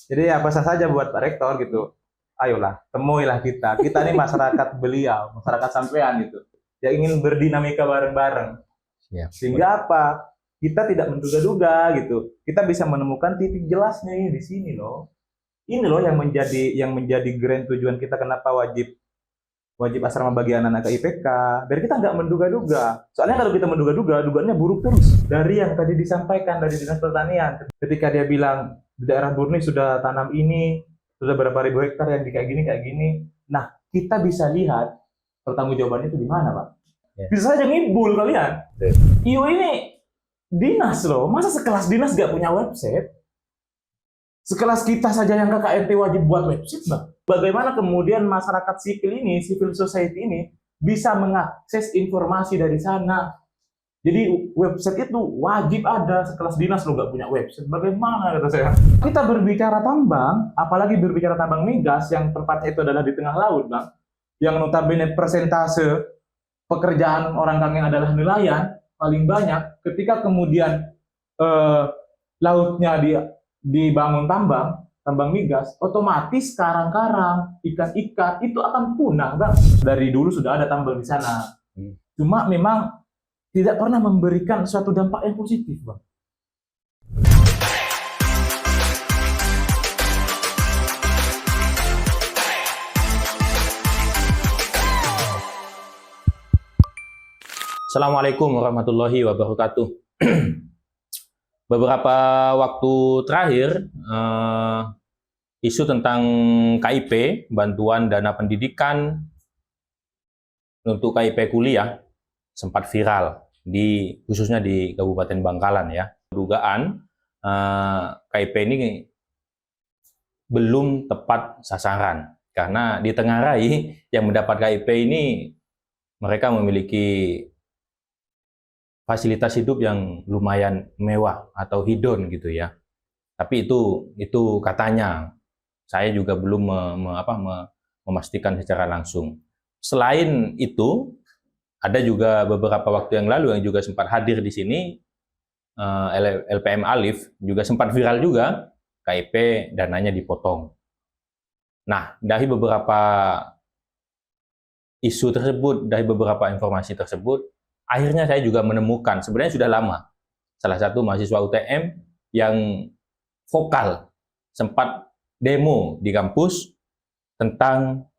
Jadi ya pesan saja buat Pak Rektor gitu. Ayolah, temuilah kita. Kita ini masyarakat beliau, masyarakat sampean gitu. Yang ingin berdinamika bareng-bareng. Siap. Sehingga apa? Kita tidak menduga-duga gitu. Kita bisa menemukan titik jelasnya ini di sini loh. Ini loh yang menjadi grand tujuan kita kenapa wajib wajib asrama bagi anak-anak IPK. Biar kita nggak menduga-duga. Soalnya kalau kita menduga-duga, dugaannya buruk terus. Dari yang tadi disampaikan dari Dinas Pertanian, ketika dia bilang di daerah Murni sudah tanam ini, sudah berapa ribu hektar yang kayak gini kayak gini. Nah, kita bisa lihat pertanggungjawabannya itu di mana, Pak? Ya. Bisa saja ngibul kalian. Iyo ini dinas loh, masa sekelas dinas nggak punya website? Sekelas kita saja yang KKNT wajib buat website, Bang. Bagaimana kemudian masyarakat sipil ini, civil society ini, bisa mengakses informasi dari sana? Jadi website itu wajib ada, sekelas dinas lo nggak punya website. Bagaimana kata saya? Kita berbicara tambang, apalagi berbicara tambang migas yang tempatnya itu adalah di tengah laut, Bang. Yang notabene persentase pekerjaan orang Kangen adalah nelayan, paling banyak. Ketika kemudian lautnya dibangun tambang migas, otomatis karang-karang, ikan-ikan itu akan punah, Bang. Dari dulu sudah ada tambang di sana. Cuma memang tidak pernah memberikan suatu dampak yang positif, Bang. Assalamualaikum warahmatullahi wabarakatuh. Beberapa waktu terakhir, isu tentang KIP, bantuan dana pendidikan untuk KIP kuliah, sempat viral, khususnya di Kabupaten Bangkalan ya. Dugaan KIP ini belum tepat sasaran, karena di Tenggarai yang mendapat KIP ini mereka memiliki fasilitas hidup yang lumayan mewah atau hedon gitu ya. Tapi itu katanya. Saya juga belum memastikan secara langsung. Selain itu, ada juga beberapa waktu yang lalu yang juga sempat hadir di sini, LPM Alif juga sempat viral juga, KIP dananya dipotong. Nah, dari beberapa isu tersebut, dari beberapa informasi tersebut, akhirnya saya juga menemukan, sebenarnya sudah lama, salah satu mahasiswa UTM yang vokal, sempat demo di kampus tentang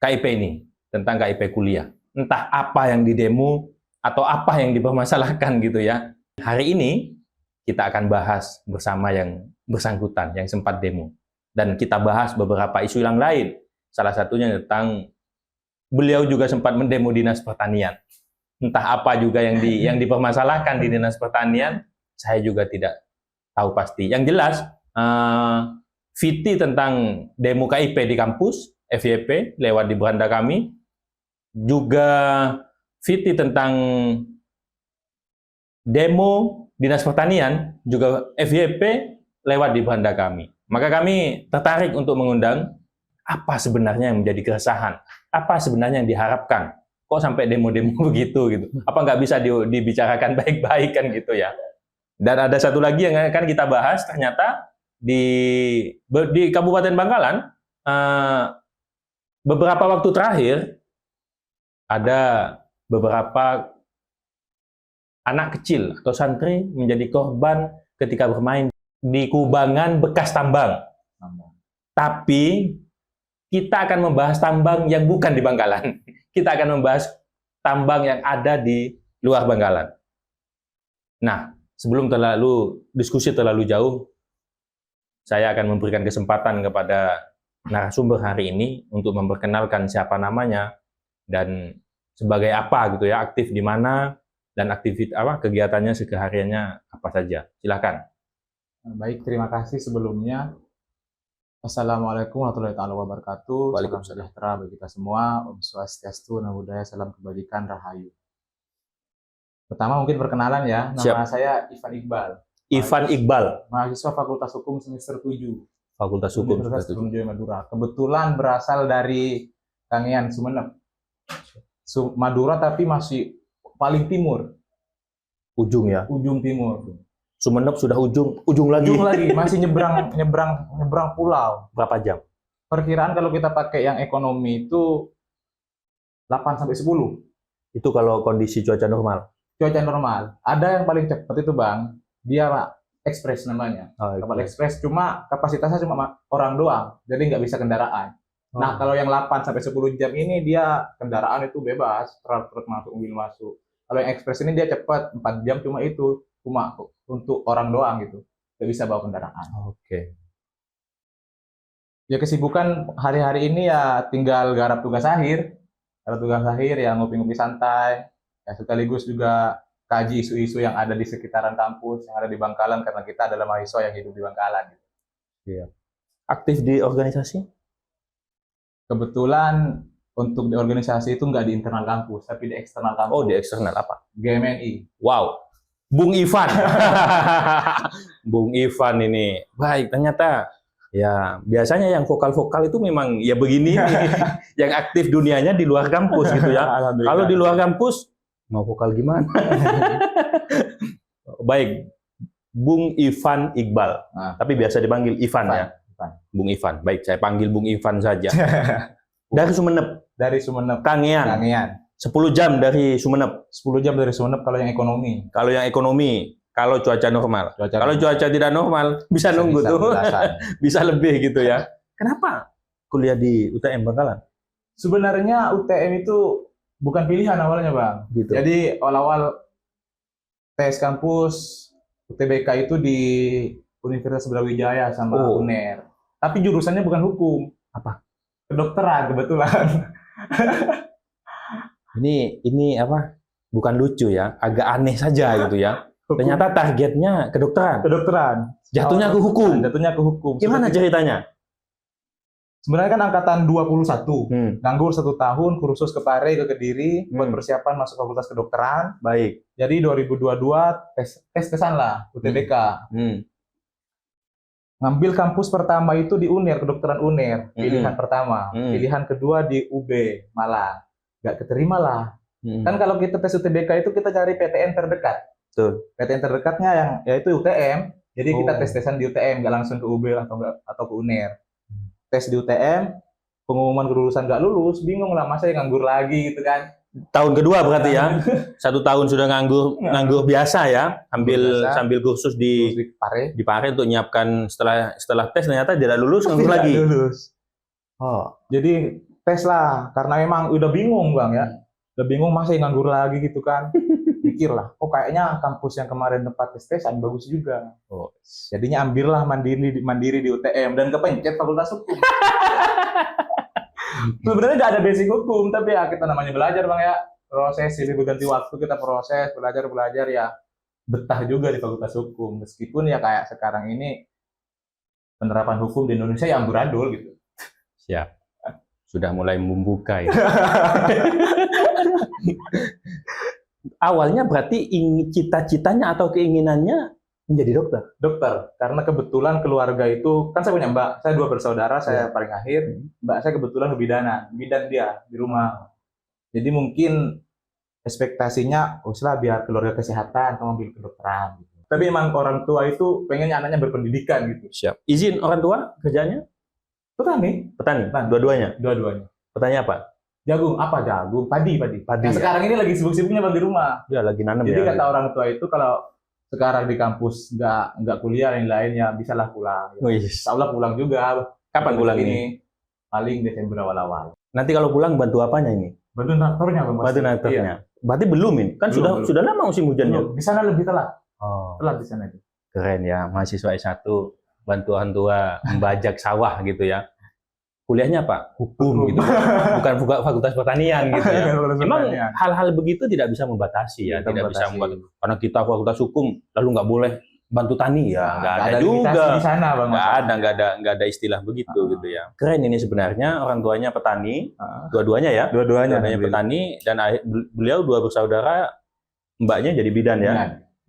KIP ini, tentang KIP kuliah. Entah apa yang didemo, atau apa yang dipermasalahkan gitu ya. Hari ini, kita akan bahas bersama yang bersangkutan, yang sempat demo. Dan kita bahas beberapa isu yang lain, salah satunya tentang beliau juga sempat mendemo Dinas Pertanian. Entah apa juga yang dipermasalahkan di Dinas Pertanian, saya juga tidak tahu pasti. Yang jelas, VT tentang demo KIP di kampus, FYP, lewat di beranda kami, juga VT tentang demo Dinas Pertanian, juga FYP, lewat di beranda kami. Maka kami tertarik untuk mengundang apa sebenarnya yang menjadi keresahan, apa sebenarnya yang diharapkan, kok sampai demo-demo begitu gitu. Apa nggak bisa dibicarakan baik-baik kan gitu ya. Dan ada satu lagi yang akan kita bahas, ternyata di Kabupaten Bangkalan, beberapa waktu terakhir, ada beberapa anak kecil atau santri menjadi korban ketika bermain di kubangan bekas tambang. Tapi kita akan membahas tambang yang bukan di Bangkalan. Kita akan membahas tambang yang ada di luar Bangkalan. Nah, sebelum diskusi terlalu jauh, saya akan memberikan kesempatan kepada narasumber hari ini untuk memperkenalkan siapa namanya dan sebagai apa gitu ya, aktif di mana dan kegiatannya sehariannya apa saja. Silakan. Baik, terima kasih sebelumnya. Assalamualaikum warahmatullahi wabarakatuh. Salam sejahtera bagi kita semua. Om Swastiastu, Namo Buddhaya, salam kebajikan, rahayu. Pertama mungkin perkenalan ya. Nama saya Ivan Iqbal. Ivan Iqbal. Mahasiswa Fakultas Hukum semester 7. Fakultas Hukum semester 7 Madura. Kebetulan berasal dari Kangean, Sumeneb. Madura tapi masih paling timur. Ujung ya? Ujung timur. Sumeneb sudah ujung lagi. Ujung lagi, masih nyebrang pulau. Berapa jam? Perkiraan kalau kita pakai yang ekonomi itu 8 sampai 10. Itu kalau kondisi cuaca normal. Cuaca normal. Ada yang paling cepat itu Bang, dia ekspres namanya. Oh, Kapal ekspres, cuma kapasitasnya cuma orang doang, jadi nggak bisa kendaraan. Nah, kalau yang 8 sampai 10 jam ini dia kendaraan itu bebas, truk masuk, mobil masuk. Kalau yang ekspres ini dia cepat, 4 jam cuma untuk orang doang gitu. Nggak bisa bawa kendaraan. Oke. Ya kesibukan hari-hari ini ya tinggal garap tugas akhir. Garap tugas akhir ya ngopi-ngopi santai. Ya sekaligus juga kaji isu-isu yang ada di sekitaran kampus, yang ada di Bangkalan karena kita adalah mahasiswa yang hidup di Bangkalan. Iya. Aktif di organisasi? Kebetulan untuk di organisasi itu nggak di internal kampus, tapi di eksternal kampus. Oh, di eksternal apa? GMNI. Wow. Bung Ivan. Bung Ivan ini. Baik, ternyata ya biasanya yang vokal-vokal itu memang ya begini nih. Yang aktif dunianya di luar kampus gitu ya. Kalau di luar kampus mau vokal gimana? Baik, Bung Ivan Iqbal. Nah, Tapi biasa dipanggil Ivan ya. Ivan. Bung Ivan. Baik, saya panggil Bung Ivan saja. Dari Sumeneb, Dari Sumeneb. Kangean. Kangean. 10 jam dari Sumeneb. 10 jam dari Sumeneb kalau yang ekonomi. Kalau yang ekonomi, kalau cuaca normal. Kalau cuaca tidak normal, bisa nunggu tuh. belasan. Bisa lebih gitu ya. Kenapa kuliah di UTM Bangkalan? Sebenarnya UTM itu bukan pilihan awalnya, Bang. Gitu. Jadi awal-awal tes kampus UTBK itu di Universitas Brawijaya sama UNER. Tapi jurusannya bukan hukum. Apa? Kedokteran kebetulan. Ini apa? Bukan lucu ya, agak aneh saja gitu ya. Ternyata targetnya kedokteran. Kedokteran. Jatuhnya ke hukum. Jatuhnya ke hukum. Gimana ceritanya? Sebenarnya kan angkatan 21. Nganggur 1 tahun, kursus ke Pare, ke Kediri, buat persiapan masuk fakultas kedokteran. Baik. Jadi 2022 tes-tesan lah UTBK. Ngambil kampus pertama itu di UNER, kedokteran UNER, pilihan pertama. Pilihan kedua di UB Malang. Nggak keterima lah. Kan kalau kita tes UTBK itu kita cari PTN terdekat. Betul. PTN terdekatnya yang yaitu UTM. Jadi kita tes-tesan di UTM, nggak langsung ke UB atau ke UNER. Tes di UTM, pengumuman kelulusan nggak lulus, bingung lah, masa yang nganggur lagi gitu kan. Tahun kedua berarti ya. 1 tahun sudah nganggur biasa ya, sambil kursus di Pare untuk nyiapkan setelah tes ternyata tidak lulus, nganggur lagi. Lulus. Oh, Jadi tes lah, karena memang udah bingung Bang ya. Udah bingung masa yang nganggur lagi gitu kan. Mikir lah, kayaknya kampus yang kemarin tempat tes-tesan bagus juga. Jadinya ambillah mandiri di UTM dan kepencet fakultas hukum. Sebenarnya nggak ada basic hukum, tapi ya kita namanya belajar Bang ya. Proses silih berganti waktu kita proses, belajar ya. Betah juga di fakultas hukum. Meskipun ya kayak sekarang ini penerapan hukum di Indonesia ya amburadul gitu. siap. Sudah mulai membuka ya. Awalnya berarti cita-citanya atau keinginannya menjadi dokter? Dokter, karena kebetulan keluarga itu, kan saya punya mbak, saya 2 bersaudara, saya paling akhir, mbak saya kebetulan bidan dia di rumah. Jadi mungkin ekspektasinya, biar keluarga kesehatan, kamu ambil kedokteran. Gitu. Tapi emang orang tua itu pengennya anaknya berpendidikan gitu. Siap. Izin orang tua kerjanya? Petani. Dua-duanya? Dua-duanya. Petani apa? Jagung, padi. Yang sekarang ini lagi sibuk-sibuknya Bang di rumah. Ya lagi nanam. Jadi kata orang tua itu kalau sekarang di kampus nggak kuliah yang lainnya bisalah pulang. Insya Allah pulang juga. Kapan pulang ini? Paling Desember awal-awal. Nanti kalau pulang bantu apanya ini? Bantu traktornya Bang. Bantu traktornya. Iya. Berarti belum ini? Kan belum. sudah lama musim hujannya. Di sana lebih telat. Telat di sana itu. Keren ya, mahasiswa S1 bantu orang tua membajak sawah gitu ya. Kuliahnya apa? Hukum gitu. Bukan fakultas pertanian gitu ya. Memang hal-hal begitu tidak bisa membatasi ya, tidak bisa membatasi. Karena kita fakultas hukum lalu nggak boleh bantu tani ya, nggak ada juga. Di sana Bang. Nggak ada istilah begitu gitu ya. Keren ini sebenarnya, orang tuanya petani, dua-duanya ya. Dua-duanya petani dan beliau 2 bersaudara, mbaknya jadi bidan ya.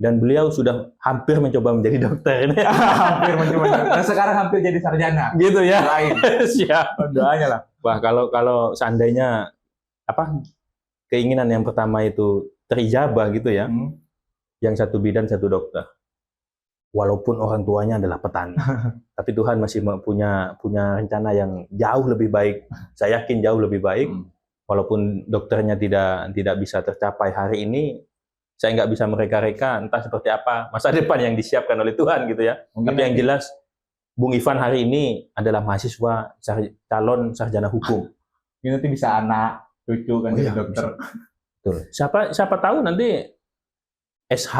Dan beliau sudah hampir mencoba menjadi dokter ini. Hampir mencoba. Dan sekarang hampir jadi sarjana. Gitu ya. Lain. Siap. Doanya lah. Wah, kalau seandainya keinginan yang pertama itu terijabah gitu ya. Yang 1 bidan, 1 dokter. walaupun orang tuanya adalah petani. Tapi Tuhan masih punya rencana yang jauh lebih baik. Saya yakin jauh lebih baik. Walaupun dokternya tidak bisa tercapai hari ini, saya nggak bisa mereka-reka entah seperti apa masa depan yang disiapkan oleh Tuhan gitu ya. Mungkin Tapi yang jelas, Bung Ivan hari ini adalah mahasiswa calon sarjana hukum. ini nanti bisa anak, cucu kan jadi dokter. Betul. Siapa tahu nanti SH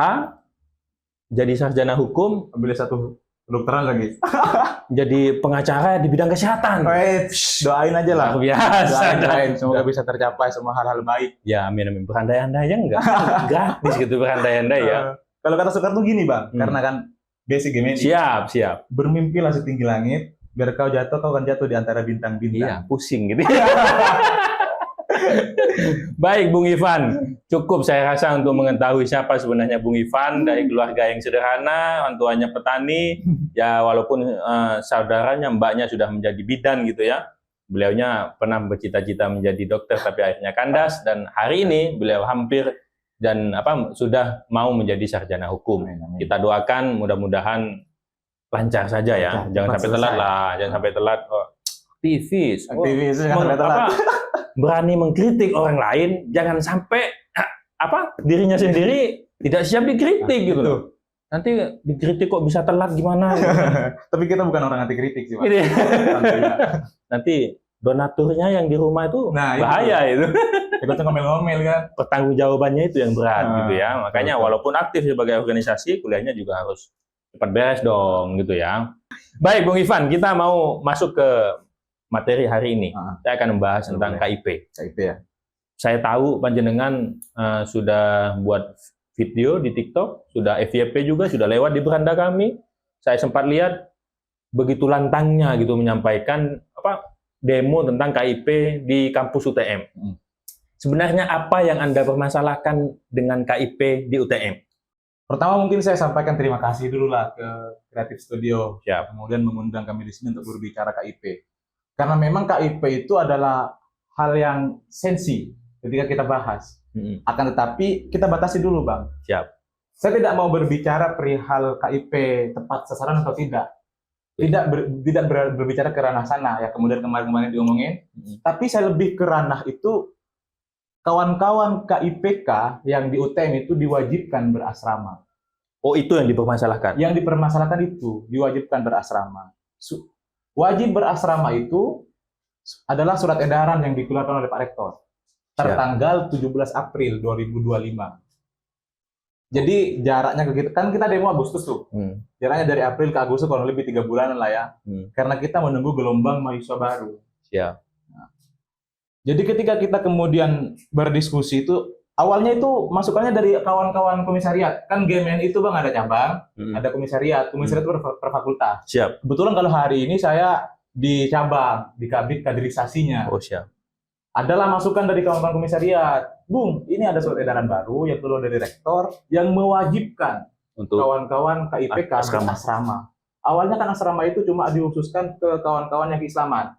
jadi sarjana hukum, Ambil satu kedokteran lagi. jadi pengacara di bidang kesehatan. Doain aja lah. Luar biasa. Doain. Semoga bisa tercapai semua hal-hal baik. Ya, amin. Berandai-andai aja enggak? Gratis gitu berandai-andai ya. Kalau kata Soekarno gini, Bang, karena kan basic game ini. Siap. Bermimpilah setinggi langit, biar kau akan jatuh di antara bintang-bintang. Iya, pusing gitu. Baik, Bung Ivan. Cukup saya rasa untuk mengetahui siapa sebenarnya Bung Ivan, dari keluarga yang sederhana, orang tuanya petani, ya walaupun saudaranya, mbaknya sudah menjadi bidan gitu ya. Beliaunya pernah bercita-cita menjadi dokter tapi akhirnya kandas, dan hari ini beliau hampir sudah mau menjadi sarjana hukum. Amin. Kita doakan mudah-mudahan lancar saja ya. Jangan sampai telat lah, jangan sampai telat. Aktivis jangan sampai telat. Berani mengkritik orang lain, jangan sampai dirinya sendiri tidak siap dikritik gitu loh. Nanti dikritik kok bisa telat gimana? Tapi kita bukan orang anti kritik sih, Pak. Gitu. Nanti donaturnya yang di rumah itu bahaya itu. Kita ngomel-ngomel kan. Pertanggungjawabannya itu yang berat gitu ya. Makanya walaupun aktif sebagai organisasi, kuliahnya juga harus cepat beres dong gitu ya. Baik, Bung Ivan, kita mau masuk ke materi hari ini. Saya akan membahas tentang KIP. KIP ya. Saya tahu panjenengan sudah buat video di TikTok, sudah FYP juga, sudah lewat di beranda kami. Saya sempat lihat begitu lantangnya gitu menyampaikan demo tentang KIP di kampus UTM. Sebenarnya apa yang Anda permasalahkan dengan KIP di UTM? Pertama mungkin saya sampaikan terima kasih dulu lah ke Creative Studio. Siap. Kemudian mengundang kami di sini untuk berbicara KIP. Karena memang KIP itu adalah hal yang sensi ketika kita bahas. Akan tetapi kita batasi dulu, Bang. Siap. Saya tidak mau berbicara perihal KIP tepat sasaran atau tidak. Tidak berbicara ke ranah sana ya, kemudian kemarin diomongin. Tapi saya lebih ke ranah itu kawan-kawan KIPK yang di UTM itu diwajibkan berasrama. Oh, itu yang dipermasalahkan? Yang dipermasalahkan itu diwajibkan berasrama. Wajib berasrama itu adalah surat edaran yang dikeluarkan oleh Pak Rektor tertanggal 17 April 2025. Jadi jaraknya ke kita, kan kita demo Agustus tuh. Jaraknya dari April ke Agustus kurang lebih 3 bulan lah ya. Karena kita menunggu gelombang mahasiswa baru. Siap. Nah, jadi ketika kita kemudian berdiskusi itu, awalnya itu masukannya dari kawan-kawan komisariat. Kan GMN itu Bang ada cabang, ada komisariat. Komisariat itu per fakultas. Siap. Kebetulan kalau hari ini saya di cabang, di kabit kaderisasinya. Oh, siap. Adalah masukan dari kawan-kawan komisariat. Bung, ini ada surat edaran baru yang keluar dari rektor yang mewajibkan untuk kawan-kawan KIPK berasrama. Awalnya kan asrama itu cuma dikhususkan ke kawan-kawan yang keislaman.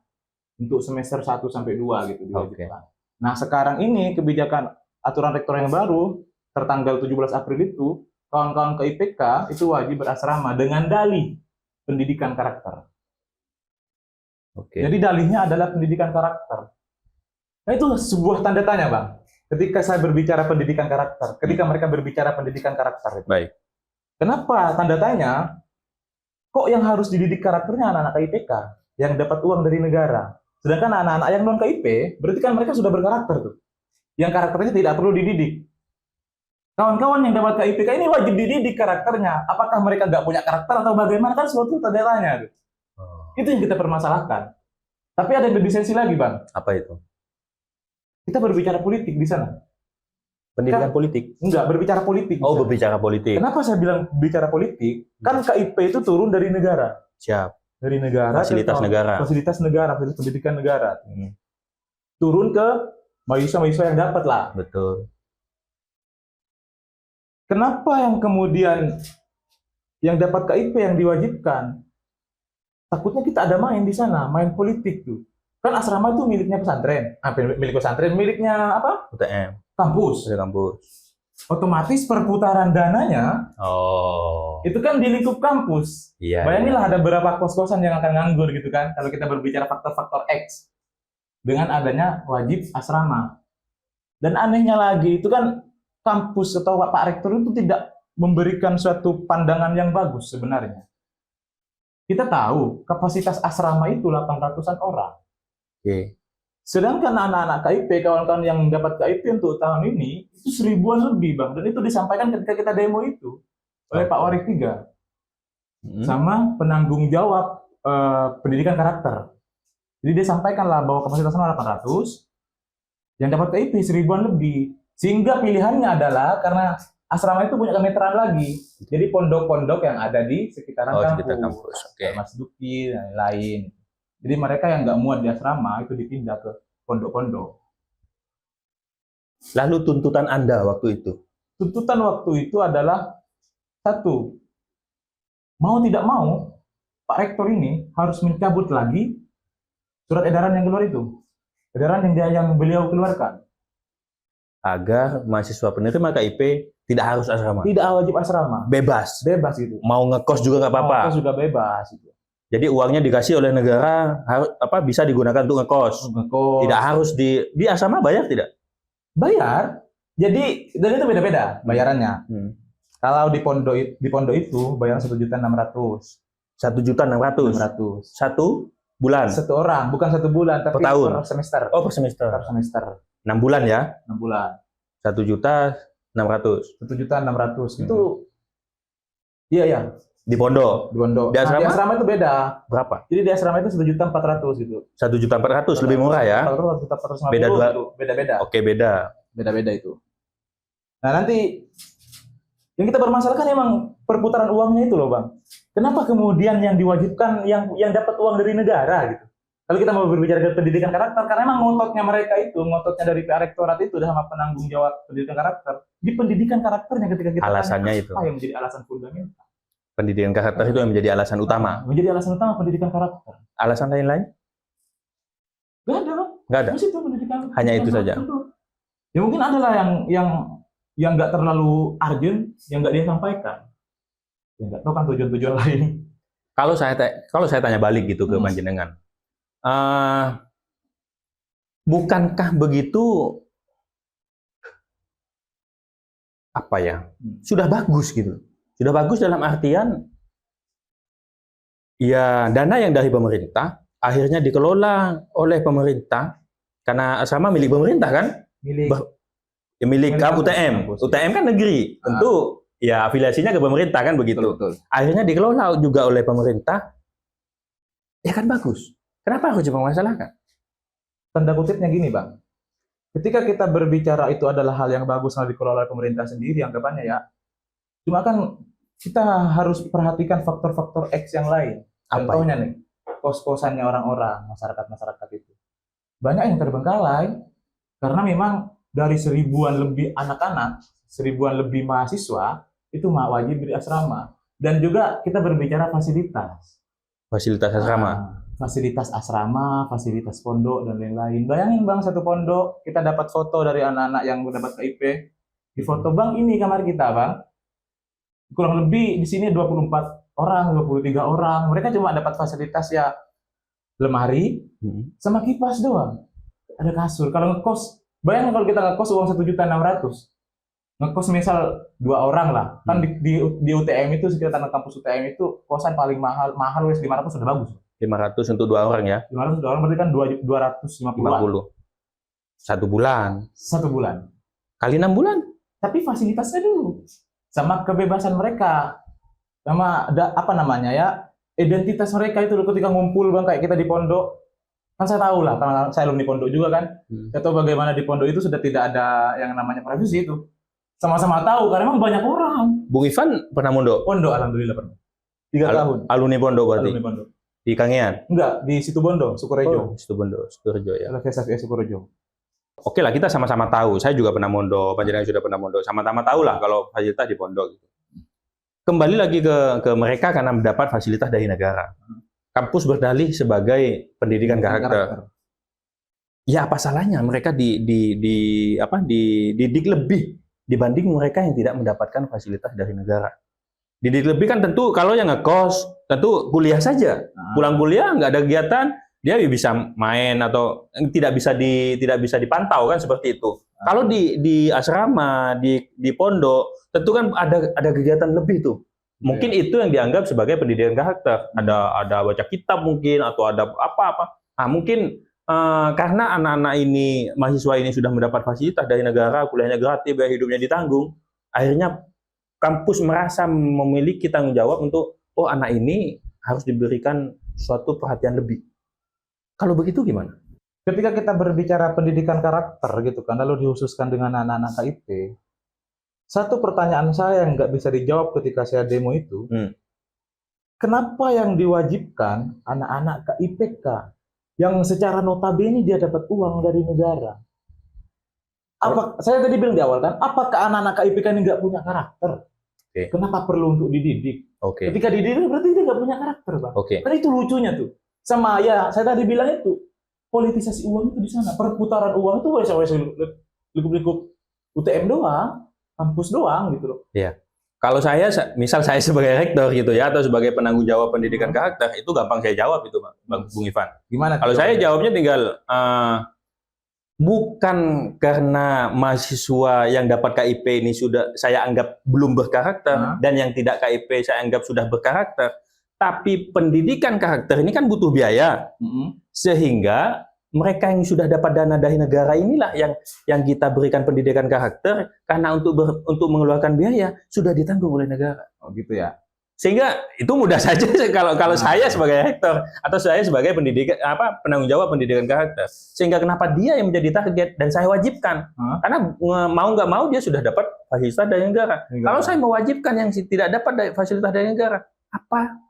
Untuk semester 1 sampai 2 gitu diwajibkan. Nah, sekarang ini kebijakan aturan rektor yang baru tertanggal 17 April itu, kawan-kawan KIPK itu wajib berasrama dengan dalih pendidikan karakter. Jadi dalihnya adalah pendidikan karakter. Nah, itu sebuah tanda tanya, Bang. Ketika saya berbicara pendidikan karakter, ketika mereka berbicara pendidikan karakter. Baik. Kenapa tanda tanya? Kok yang harus dididik karakternya anak-anak KIPK yang dapat uang dari negara? Sedangkan anak-anak yang non KIP, berarti kan mereka sudah berkarakter tuh. Yang karakternya tidak perlu dididik. Kawan-kawan yang dapat KIPK ini wajib dididik karakternya. Apakah mereka nggak punya karakter atau bagaimana? Kan suatu tanda tanya. Itu yang kita permasalahkan. Tapi ada yang lebih sensi lagi, Bang. Apa itu? Kita berbicara politik di sana. Pendidikan politik? Enggak, berbicara politik. Oh, berbicara politik. Kenapa saya bilang bicara politik? Kan KIP itu turun dari negara. Siap. Dari negara. Fasilitas negara. Fasilitas negara, fasilitas pendidikan negara. Turun ke mahasiswa-mahasiswa yang dapat lah. Betul. Kenapa yang kemudian yang dapat KIP yang diwajibkan? Takutnya kita ada main di sana, main politik tuh. Kan asrama itu miliknya pesantren. Milik pesantren, miliknya apa? UTM. Kampus. Dari kampus. otomatis perputaran dananya Oh. itu kan di lingkup kampus. Iya. Bayangilah ada beberapa kos-kosan yang akan nganggur gitu kan, kalau kita berbicara faktor-faktor X dengan adanya wajib asrama. Dan anehnya lagi itu kan kampus atau Pak Rektor itu tidak memberikan suatu pandangan yang bagus sebenarnya. Kita tahu kapasitas asrama itu 800-an orang. Oke. Sedangkan anak-anak KIP, kawan-kawan yang dapat KIP untuk tahun ini, itu 1000-an lebih, Bang. Dan itu disampaikan ketika kita demo itu oleh Pak Warik 3. Sama penanggung jawab pendidikan karakter. Jadi dia sampaikanlah bahwa kapasitasnya 800, yang dapat KIP 1000-an lebih. Sehingga pilihannya adalah, karena asrama itu punya kemitraan lagi. Jadi pondok-pondok yang ada di sekitaran kampus. Oke. Mas Duki, dan lain-lain. Jadi mereka yang nggak muat di asrama itu dipindah ke pondok-pondok. Lalu tuntutan Anda waktu itu? Tuntutan waktu itu adalah satu, mau tidak mau Pak Rektor ini harus mencabut lagi surat edaran yang keluar itu, edaran yang beliau keluarkan, agar mahasiswa penerima KIP tidak harus asrama. tidak wajib asrama, Bebas. bebas gitu. Mau ngekos juga nggak apa-apa. Ngekos juga bebas gitu. Jadi uangnya dikasih oleh negara bisa digunakan untuk ngekos. Ngekos. Tidak harus di asrama bayar tidak? Bayar. Jadi dan itu beda-beda bayarannya. Kalau di pondok itu bayar 1.600.000. 1.600.000. 1 bulan. Satu orang, bukan 1 bulan, tapi Per tahun? per semester. Oh, per semester. Per semester. 6 bulan ya? 6 bulan. 1.600.000. 1.600.000 itu. Iya ya. Di pondok. Di pondok. Di asrama? Di asrama itu beda. Berapa? Jadi di asrama itu 1.400.000 gitu. 1.400.000 lebih murah ya? 1.450.000 Beda dua. gitu. Beda-beda. Oke, beda. Beda-beda itu. Nah, nanti yang kita permasalahkan emang perputaran uangnya itu loh, Bang. Kenapa kemudian yang diwajibkan yang dapat uang dari negara gitu? Kalau kita mau berbicara ke pendidikan karakter, karena emang ngototnya mereka itu, ngototnya dari Pak Rektorat itu sama penanggung jawab pendidikan karakter. Di pendidikan karakternya ketika kita Alasannya tanya, itu. apa yang menjadi alasan fundamental? Pendidikan karakter itu yang menjadi alasan utama. Menjadi alasan utama pendidikan karakter. Alasan lain-lain? Nggak ada, Bang. Nggak ada. Masih itu pendidikan. Hanya itu saja. Ya mungkin adalah yang nggak terlalu urgent, yang nggak dia sampaikan. Ya nggak tahu kan tujuan-tujuan lain. Kalau saya tanya balik gitu ke Panjenengan, bukankah begitu apa ya? Sudah bagus gitu. Sudah bagus dalam artian ya dana yang dari pemerintah akhirnya dikelola oleh pemerintah karena asrama milik pemerintah kan? Milik UTM. kampus, UTM kan negeri. Tentu ya afiliasinya ke pemerintah kan begitu. Betul. Akhirnya dikelola juga oleh pemerintah. Ya kan bagus. Kenapa harus dipermasalahkan? Tanda kutipnya gini, Bang. Ketika kita berbicara itu adalah hal yang bagus kalau dikelola oleh pemerintah sendiri, anggapannya ya. Cuma kan kita harus perhatikan faktor-faktor X yang lain. Contohnya nih, kos-kosannya orang-orang, masyarakat-masyarakat itu. Banyak yang terbengkalai karena memang dari 1000-an lebih anak-anak, 1000-an lebih mahasiswa, itu wajib di asrama. Dan juga kita berbicara fasilitas. Fasilitas asrama. Fasilitas asrama, fasilitas pondok, dan lain-lain. Bayangin, Bang, satu pondok, kita dapat foto dari anak-anak yang mendapat KIP. Di foto, Bang, ini kamar kita, Bang. Kurang lebih di sini 24 orang, 23 orang. Mereka cuma dapat fasilitas ya lemari sama kipas doang. Ada kasur. Kalau ngekos, bayangin kalau kita ngekos uang 1.600.000. Ngekos misal 2 orang lah. Kan di UTM itu, sekitar kampus UTM itu kosan paling mahal wes 500 sudah bagus. 500 untuk 2 orang ya? 500 orang berarti kan 250. 1 bulan. 1 bulan. Kali 6 bulan. Tapi fasilitasnya dulu. Sama kebebasan mereka. Sama apa namanya ya, identitas mereka itu ketika ngumpul, Bang, kayak kita di pondok. Kan saya tahu lah, karena saya alumni pondok juga kan. Saya tahu bagaimana di pondok itu sudah tidak ada yang namanya privasi itu. Sama-sama tahu, karena memang banyak orang. Bung Ivan pernah mondok? Pondok, alhamdulillah pernah. 3 tahun. Alumni pondok berarti? Alumni pondok. Di Kangean? Enggak, di Situbondo, Sukorejo. Situbondo, Sukorejo ya. LVSFS Sukorejo. Oke lah, kita sama-sama tahu. Saya juga pernah mondok, Panjenengan sudah pernah mondok. Sama-sama tahu lah kalau fasilitas di pondok gitu. Kembali lagi ke mereka karena mendapat fasilitas dari negara. Kampus berdalih sebagai pendidikan karakter. Ya apa salahnya mereka dididik lebih dibanding mereka yang tidak mendapatkan fasilitas dari negara. Dididik lebih kan tentu kalau yang ngekos tentu kuliah saja. Pulang kuliah nggak ada kegiatan, dia bisa main atau tidak bisa dipantau kan seperti itu. Kalau di asrama, di pondok, tentu kan ada kegiatan lebih tuh. Mungkin itu yang dianggap sebagai pendidikan karakter. Ada baca kitab mungkin atau ada apa-apa. Nah, mungkin karena anak-anak ini, mahasiswa ini sudah mendapat fasilitas dari negara, kuliahnya gratis, biaya hidupnya ditanggung, akhirnya kampus merasa memiliki tanggung jawab untuk, oh anak ini harus diberikan suatu perhatian lebih. Kalau begitu gimana? Ketika kita berbicara pendidikan karakter gitu kan, lalu dikhususkan dengan anak-anak KIP, satu pertanyaan saya yang nggak bisa dijawab ketika saya demo itu, kenapa yang diwajibkan anak-anak KIPK yang secara notabene dia dapat uang dari negara? Saya tadi bilang di awal kan, apakah anak-anak KIPK ini nggak punya karakter? Kenapa perlu untuk dididik? Ketika dididik berarti dia nggak punya karakter, Bang. Kan itu lucunya tuh. Sama ya, saya tadi bilang itu, politisasi uang itu di sana. Perputaran uang itu likup-likup UTM doang, kampus doang gitu loh. Iya. Kalau saya, misal saya sebagai rektor gitu ya, atau sebagai penanggung jawab pendidikan karakter, itu gampang saya jawab itu, Bang Bung Ivan. Gimana? Kalau saya jawabnya tinggal, bukan karena mahasiswa yang dapat KIP ini sudah saya anggap belum berkarakter, dan yang tidak KIP saya anggap sudah berkarakter, tapi pendidikan karakter ini kan butuh biaya, sehingga mereka yang sudah dapat dana dari negara inilah yang kita berikan pendidikan karakter, karena untuk mengeluarkan biaya sudah ditanggung oleh negara. Oh gitu ya. Sehingga itu mudah saja kalau saya sebagai rektor atau saya sebagai penanggung jawab pendidikan karakter. Sehingga kenapa dia yang menjadi target dan saya wajibkan? Karena mau nggak mau dia sudah dapat fasilitas dari negara. Kalau saya mewajibkan yang tidak dapat fasilitas dari negara, apa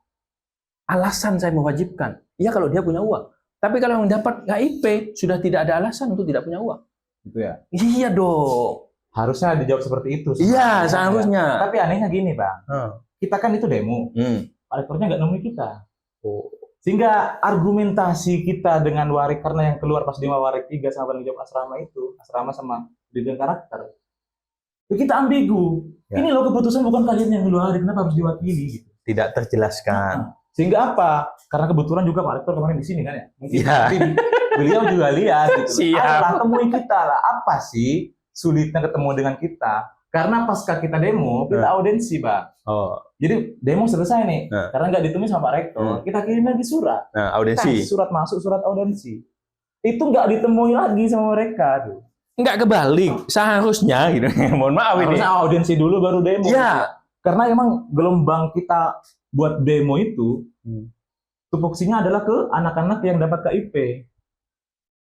alasan saya mewajibkan? Ya kalau dia punya uang. Tapi kalau yang dapat KIP sudah tidak ada alasan untuk tidak punya uang. Gitu ya. Iya dong. Harusnya dijawab seperti itu. Iya, seharusnya. Tapi anehnya gini, Bang. Kita kan itu demo. Pak rektornya nggak nemui kita. Sehingga argumentasi kita dengan warik, karena yang keluar pas demo warik 3 sama penanggung jawab asrama itu, asrama sama pendidikan karakter, kita ambigu. Ini loh keputusan bukan kalian yang ngeluarin, kenapa harus diwakili gitu. Tidak terjelaskan. Sehingga apa? Karena kebetulan juga Pak Rektor kemarin di sini kan ya. Iya. Beliau juga lihat gitu. Siap. Temui kita lah. Apa sih sulitnya ketemu dengan kita? Karena pasca kita demo, kita audensi, Bang. Jadi demo selesai nih. Karena nggak ditemui sama Pak Rektor, kita kirim lagi surat. Audensi. Surat masuk, surat audensi. Itu nggak ditemui lagi sama mereka tuh. Nggak kebalik, seharusnya gitu. Mohon maaf ini. Harusnya audensi dulu baru demo. Iya. Karena emang gelombang kita buat demo itu, tupoksinya adalah ke anak-anak yang dapat KIP.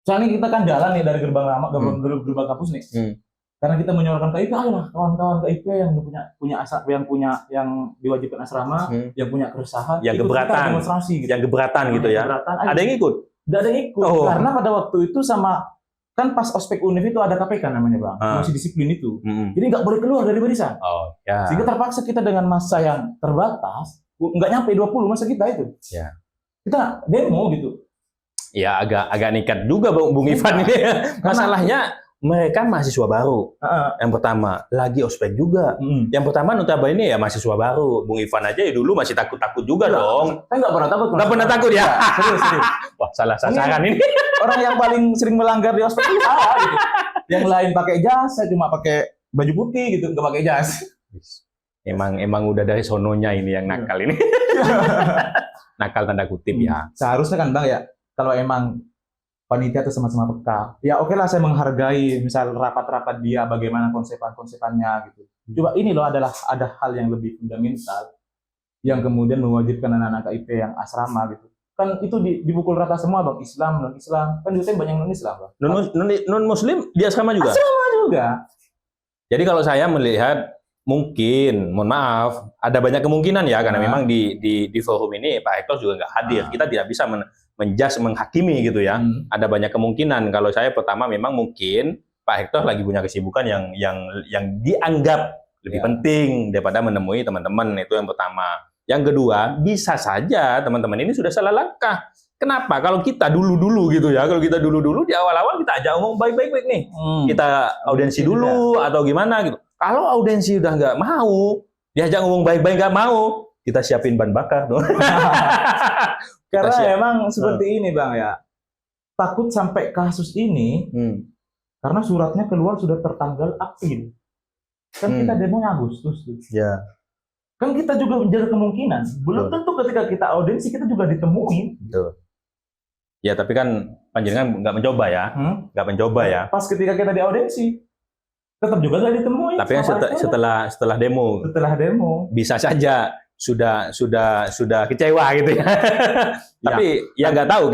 Soalnya kita kan jalan nih dari gerbang kampus nih. Karena kita menyuarakan KIP, ayolah kawan-kawan KIP yang yang diwajibkan asrama, yang punya keresahan, yang keberatan, demonstrasi, gitu. Yang keberatan gitu ya. Ada yang ikut? Nggak ada yang ikut. Karena pada waktu itu kan pas ospek univ itu ada KPK namanya, Bang, komisi disiplin itu. Jadi nggak boleh keluar dari barisan. Sehingga terpaksa kita dengan massa yang terbatas, nggak nyampe 20 masa kita itu. Kita demo gitu. Ya agak nekat juga Bung Ivan ini. Masalahnya mereka mahasiswa baru. Yang pertama, lagi ospek juga. Yang pertama notabene ya mahasiswa baru. Bung Ivan aja ya dulu masih takut-takut juga dong. Saya nggak pernah takut. Nggak pernah takut ya? Serius. Wah, salah sasaran ini. Orang yang paling sering melanggar di ospek itu saya gitu. Yang lain pakai jas, saya cuma pakai baju putih gitu, nggak pakai jas. Emang udah dari sononya ini yang nakal ini. Nakal tanda kutip ya. Seharusnya kan, Bang, ya, kalau emang panitia itu sama-sama peka, ya oke lah saya menghargai misal rapat-rapat dia bagaimana konsepannya gitu. Coba ini loh ada hal yang lebih fundamental yang kemudian mewajibkan anak-anak KIP yang asrama gitu. Kan itu dipukul rata semua, Bang, Islam, non-Islam. Kan di banyak non-Islam, Bang. Non-Muslim di asrama juga? Asrama juga. Jadi kalau saya melihat mungkin, mohon maaf, ada banyak kemungkinan ya, karena memang di forum ini Pak Hector juga nggak hadir. Kita tidak bisa menghakimi gitu ya. Ada banyak kemungkinan. Kalau saya pertama memang mungkin Pak Hector lagi punya kesibukan yang dianggap lebih penting daripada menemui teman-teman. Itu yang pertama. Yang kedua, bisa saja teman-teman ini sudah salah langkah. Kenapa? Kalau kita dulu-dulu gitu ya, kalau kita dulu-dulu di awal-awal kita ajak ngomong baik-baik nih. Kita audiensi dulu atau gimana gitu. Kalau audiensi udah nggak mau, diajak ngomong baik-baik nggak mau, kita siapin bahan bakar dong. Karena siap. emang seperti ini Bang ya. Takut sampai kasus ini karena suratnya keluar sudah tertanggal April. Kan kita demonya Agustus tuh. Ya. Kan kita juga menjaga kemungkinan. Belum Betul. tentu ketika kita audiensi kita juga ditemuin. Betul. Ya tapi kan panjenengan nggak mencoba ya, nggak mencoba ya. Pas ketika kita di audiensi tetap juga nggak ditemuin. Tapi kan setelah demo setelah demo bisa saja sudah kecewa gitu ya. Tapi ya nggak tahu,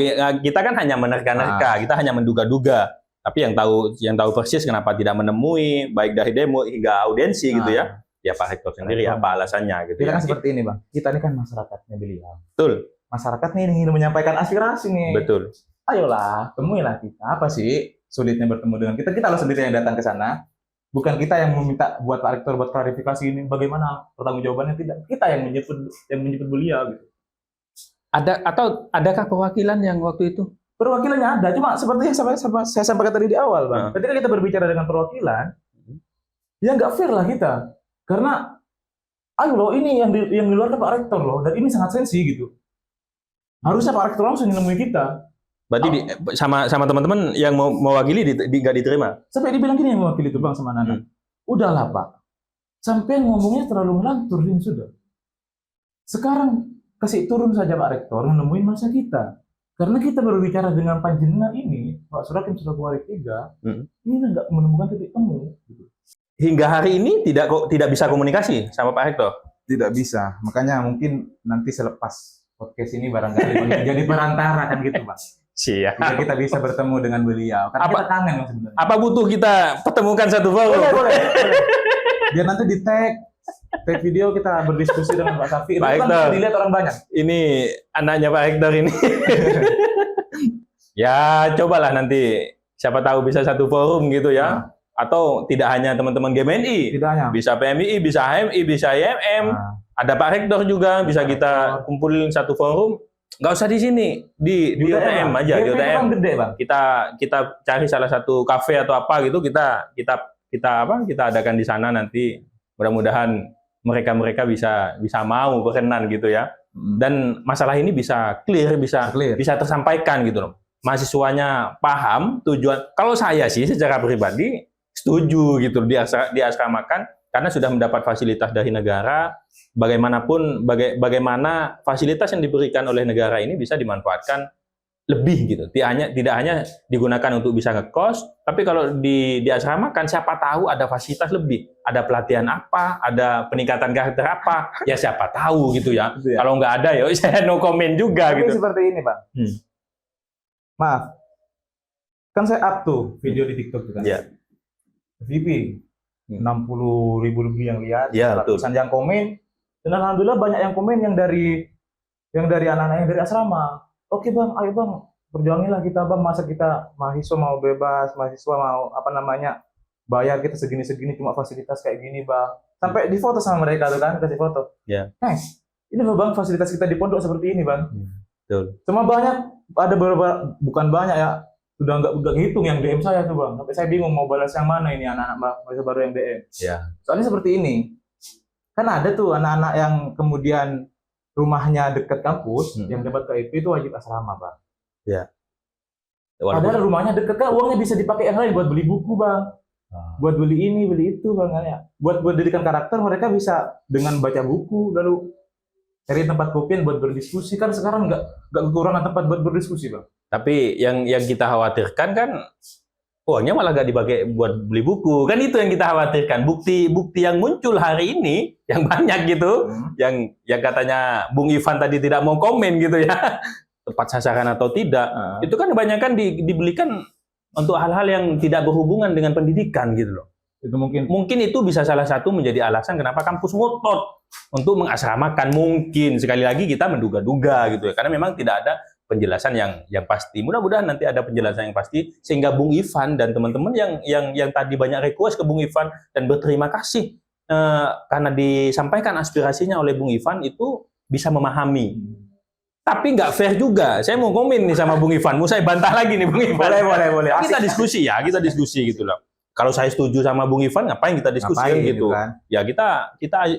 kita kan hanya menerka-nerka, kita hanya menduga-duga. Tapi yang tahu persis kenapa tidak menemui baik dari demo hingga audiensi gitu ya. Ya Pak Rektor sendiri apa alasannya gitu. Kita ya. kan seperti ini Bang. Kita ini kan masyarakatnya beliau. Betul. Masyarakat nih ingin menyampaikan aspirasi nih. Betul. Ayolah, temuilah kita. Apa sih sulitnya bertemu dengan kita? Kita loh sendiri yang datang ke sana. Bukan kita yang meminta buat Pak Rektor buat klarifikasi ini bagaimana pertanggungjawabannya, tidak. Kita yang menyebut beliau gitu. Adakah perwakilan yang waktu itu? Perwakilannya ada, cuma seperti yang saya sampaikan tadi di awal, Bang. Ketika kita berbicara dengan perwakilan, ya nggak fair lah kita. Karena ayo loh, ini yang di luar Pak Rektor loh, dan ini sangat sensi gitu. Harusnya Pak Rektor langsung menemui kita. Berarti sama teman-teman yang mau mewakili nggak diterima? Sampai dibilang gini yang mewakili itu Bang sama Nana. Udahlah Pak, sampai ngomongnya terlalu ngelantur ini sudah. Sekarang kasih turun saja Pak Rektor menemuin masa kita. Karena kita berbicara dengan panjenengan ini, Pak Surakim Surabaya 3, ini nggak menemukan titik temu. Hingga hari ini tidak bisa komunikasi sama Pak Rektor? Tidak bisa, makanya mungkin nanti selepas podcast ini barangkali jadi perantara kan gitu Pak. Siap. Biar kita bisa bertemu dengan beliau. Karena kita kangen Mas sebenarnya. Apa butuh kita pertemukan satu forum? Boleh. Biar nanti di tag video kita berdiskusi dengan Pak Safi. Itu Pak kan Hektor, bisa dilihat orang banyak. Ini anaknya Pak Hektor ini. Ya, cobalah nanti. Siapa tahu bisa satu forum gitu ya. Atau tidak hanya teman-teman GMNI. Tidak hanya. Bisa PMI, bisa HMI, bisa IMM. Ada Pak Hektor juga. Bisa kita kumpulin satu forum. Nggak usah di sini, di UTM aja, di UTM. Kan gede, Bang. Kita cari salah satu kafe atau apa gitu, kita adakan di sana nanti. Mudah-mudahan mereka bisa mau berkenan gitu ya. Dan masalah ini bisa clear, bisa tersampaikan gitu loh. Mahasiswanya paham tujuan. Kalau saya sih secara pribadi setuju gitu diasramakan karena sudah mendapat fasilitas dari negara. Bagaimanapun bagaimana fasilitas yang diberikan oleh negara ini bisa dimanfaatkan lebih gitu. Tidak hanya digunakan untuk bisa ngekos, tapi kalau diasramakan siapa tahu ada fasilitas lebih, ada pelatihan apa, ada peningkatan karakter apa, ya siapa tahu gitu ya. Kalau nggak ada ya saya no comment juga tapi gitu. seperti ini, Bang. Maaf. Kan saya up tuh video di TikTok gitu kan. Iya. VP 60.000 lebih yang lihat, Iya, ratusan yang komen. Dan alhamdulillah banyak yang komen yang dari anak-anak yang dari asrama. Oke Bang, ayo Bang, perjuanginlah kita Bang, masa kita mahasiswa mau bebas, mahasiswa mau bayar kita segini-segini cuma fasilitas kayak gini Bang. Sampai difoto sama mereka tuh kan, kasih foto. Iya. Ini loh Bang, fasilitas kita di pondok seperti ini Bang. Betul. Cuma ada beberapa, bukan banyak ya, sudah nggak hitung yang DM saya tuh Bang. Sampai saya bingung mau balas yang mana ini anak-anak mahasiswa baru yang DM. Iya. Soalnya seperti ini. Kan ada tuh anak-anak yang kemudian rumahnya dekat kampus, yang dapat KIP itu wajib asrama, Bang. Iya. Padahal rumahnya dekat kan, uangnya bisa dipakai yang lain buat beli buku, Bang. Buat beli ini, beli itu, Bang. Ya. Buat pendidikan karakter mereka bisa dengan baca buku, lalu cari tempat kopian buat berdiskusi. Kan sekarang nggak kekurangan tempat buat berdiskusi, Bang. Tapi yang kita khawatirkan kan uangnya malah nggak dipakai buat beli buku. Kan itu yang kita khawatirkan. Bukti yang muncul hari ini yang banyak gitu, yang katanya Bung Ivan tadi tidak mau komen gitu ya, tepat sasaran atau tidak. Itu kan kebanyakan dibelikan untuk hal-hal yang tidak berhubungan dengan pendidikan gitu loh. Itu mungkin itu bisa salah satu menjadi alasan kenapa kampus ngotot untuk mengasramakan. Mungkin sekali lagi kita menduga-duga gitu ya, karena memang tidak ada penjelasan yang pasti. Mudah-mudahan nanti ada penjelasan yang pasti sehingga Bung Ivan dan teman-teman yang tadi banyak request ke Bung Ivan dan berterima kasih karena disampaikan aspirasinya oleh Bung Ivan itu bisa memahami. Tapi nggak fair juga. Saya mau komen nih sama Bung Ivan. Mau saya bantah lagi nih Bung Ivan. Boleh. Kita diskusi gitu loh. kalau saya setuju sama Bung Ivan, ngapain kita diskusi Ngapain gitu? kan? Ya kita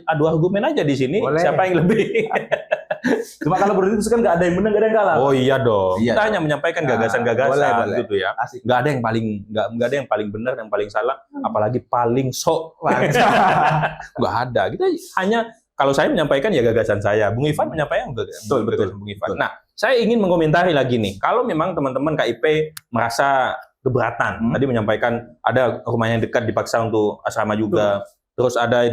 adu argumen aja di sini. Boleh. Siapa yang lebih? Cuma kalau berdiskusi kan nggak ada yang menang, nggak ada yang kalah. Oh iya dong. Iya kita dong. hanya menyampaikan Nah, gagasan-gagasan boleh. gitu ya. Asik. Nggak ada yang paling nggak ada yang paling benar, yang paling salah, apalagi paling sok. Nggak ada. Kita hanya kalau saya menyampaikan ya gagasan saya, Bung Ivan menyampaikan Betul. gagasan Bung Ivan. Nah, saya ingin mengomentari lagi nih. Kalau memang teman-teman KIP merasa keberatan, tadi menyampaikan ada rumah yang dekat dipaksa untuk asrama juga. Terus ada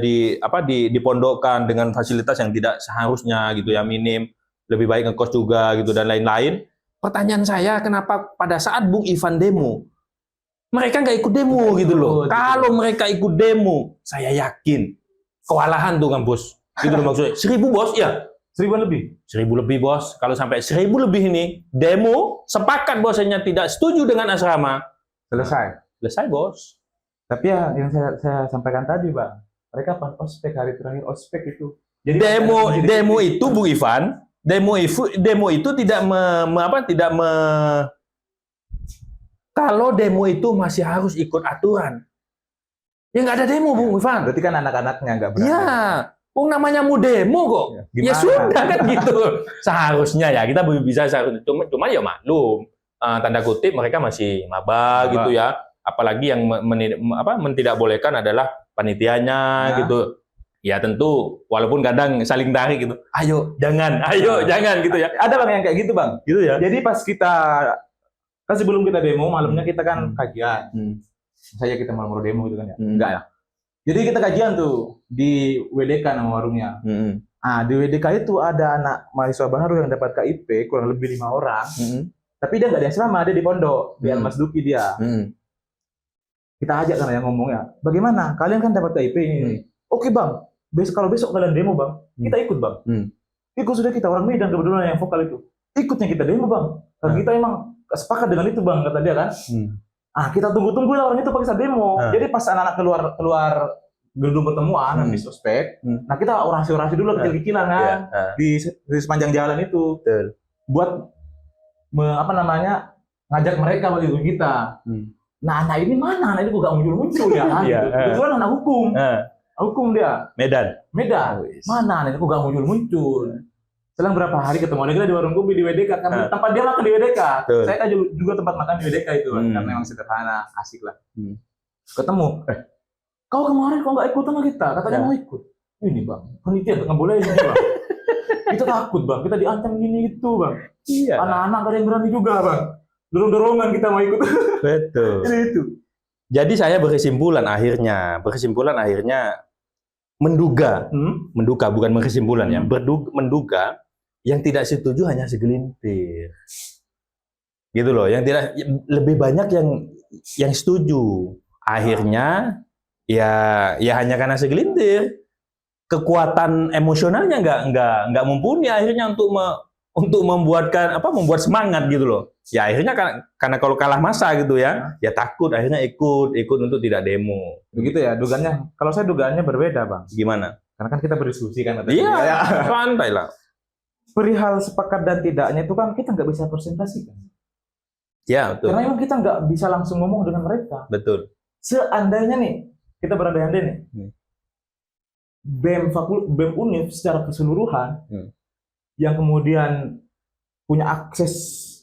dipondokkan dengan fasilitas yang tidak seharusnya gitu ya, minim, lebih baik ngekos juga gitu dan lain-lain. Pertanyaan saya, kenapa pada saat Bung Ivan demo, mereka nggak ikut demo gitu loh? Betul. Kalau mereka ikut demo, saya yakin kewalahan tuh kan bos. Gitu loh maksudnya. 1.000 bos, ya. 1.000 lebih. 1.000 lebih bos. Kalau sampai 1.000 lebih ini demo, sepakat bosnya tidak setuju dengan asrama, selesai bos. Tapi ya yang saya sampaikan tadi, Bang, mereka pas ospek hari terakhir ospek itu. Jadi Demo itu Bung Ivan, demo itu kalau demo itu masih harus ikut aturan. Ya nggak ada demo Bung Ivan. berarti kan anak-anaknya nggak berani. Ya, namanya mau demo kok. Ya Gimana? sudah kan gitu. Seharusnya ya kita bisa seharusnya. Cuma ya maklum, tanda kutip mereka masih maba gitu ya. Apalagi yang tidak bolehkan adalah panitianya gitu. Ya tentu walaupun kadang saling tarik gitu. Ayo jangan gitu ya. Ada Bang yang kayak gitu, Bang. Gitu ya. Jadi pas kita kan sebelum kita demo malamnya kita kan kajian. Saya kita mau demo gitu kan ya. Enggak ya. Jadi kita kajian tuh di WDK nama warungnya. Di WDK itu ada anak mahasiswa baru yang dapat KIP kurang lebih 5 orang. Tapi dia nggak di asrama, dia di pondok, di Almas Duki dia. Kita ajak kan yang ngomongnya, bagaimana? Kalian kan dapat KIP ini. Oke Bang, kalau besok kalian demo Bang, kita ikut Bang. Ikut sudah kita orang Medan kebetulan yang vokal itu. Ikutnya kita demo Bang. Karena kita emang sepakat dengan itu Bang, kata dia kan. Kita tunggu-tunggu lah orang itu paksa demo. Jadi pas anak-anak keluar gedung pertemuan habis ospek, nah kita orasi-orasi dulu kecil-kecilan kan di sepanjang jalan itu. Buat ngajak mereka begitu kita. Nah, anak ini mana? Anak ini kok gak muncul-muncul ya kan? Kebetulan anak hukum. Hukum dia. Medan. Mana? Anak ini kok gak muncul-muncul. Selang berapa hari ketemu lagi di warung kopi di WDK. Karena tempat dia makan di WDK. Saya kan juga tempat makan di WDK itu. Karena memang sederhana, asik lah. Ketemu. Kau kemarin kok gak ikut sama kita? Katanya mau ikut. Ini Bang, panitia nggak boleh ini Bang. Kita takut Bang, kita diancam gini itu Bang. Iya. Anak-anak gak ada yang berani juga Bang. Dorong-dorongan kita mau ikut. Betul. Itu. Jadi saya berkesimpulan akhirnya menduga bukan berkesimpulan ya, menduga yang tidak setuju hanya segelintir. Gitu loh, yang tidak lebih banyak yang setuju. Akhirnya ya hanya karena segelintir. Kekuatan emosionalnya nggak mumpuni akhirnya untuk membuat semangat gitu loh. Ya akhirnya karena kalau kalah masa gitu ya takut akhirnya ikut untuk tidak demo. Begitu ya dugaannya. Kalau saya dugaannya berbeda Bang. Gimana? Karena kan kita berdiskusi kan. Iya, santai lah. Perihal sepakat dan tidaknya itu kan kita nggak bisa presentasikan. Ya betul. Karena emang kita nggak bisa langsung ngomong dengan mereka. Betul. Seandainya nih kita berandai-andai nih, BEM Univ secara keseluruhan yang kemudian punya akses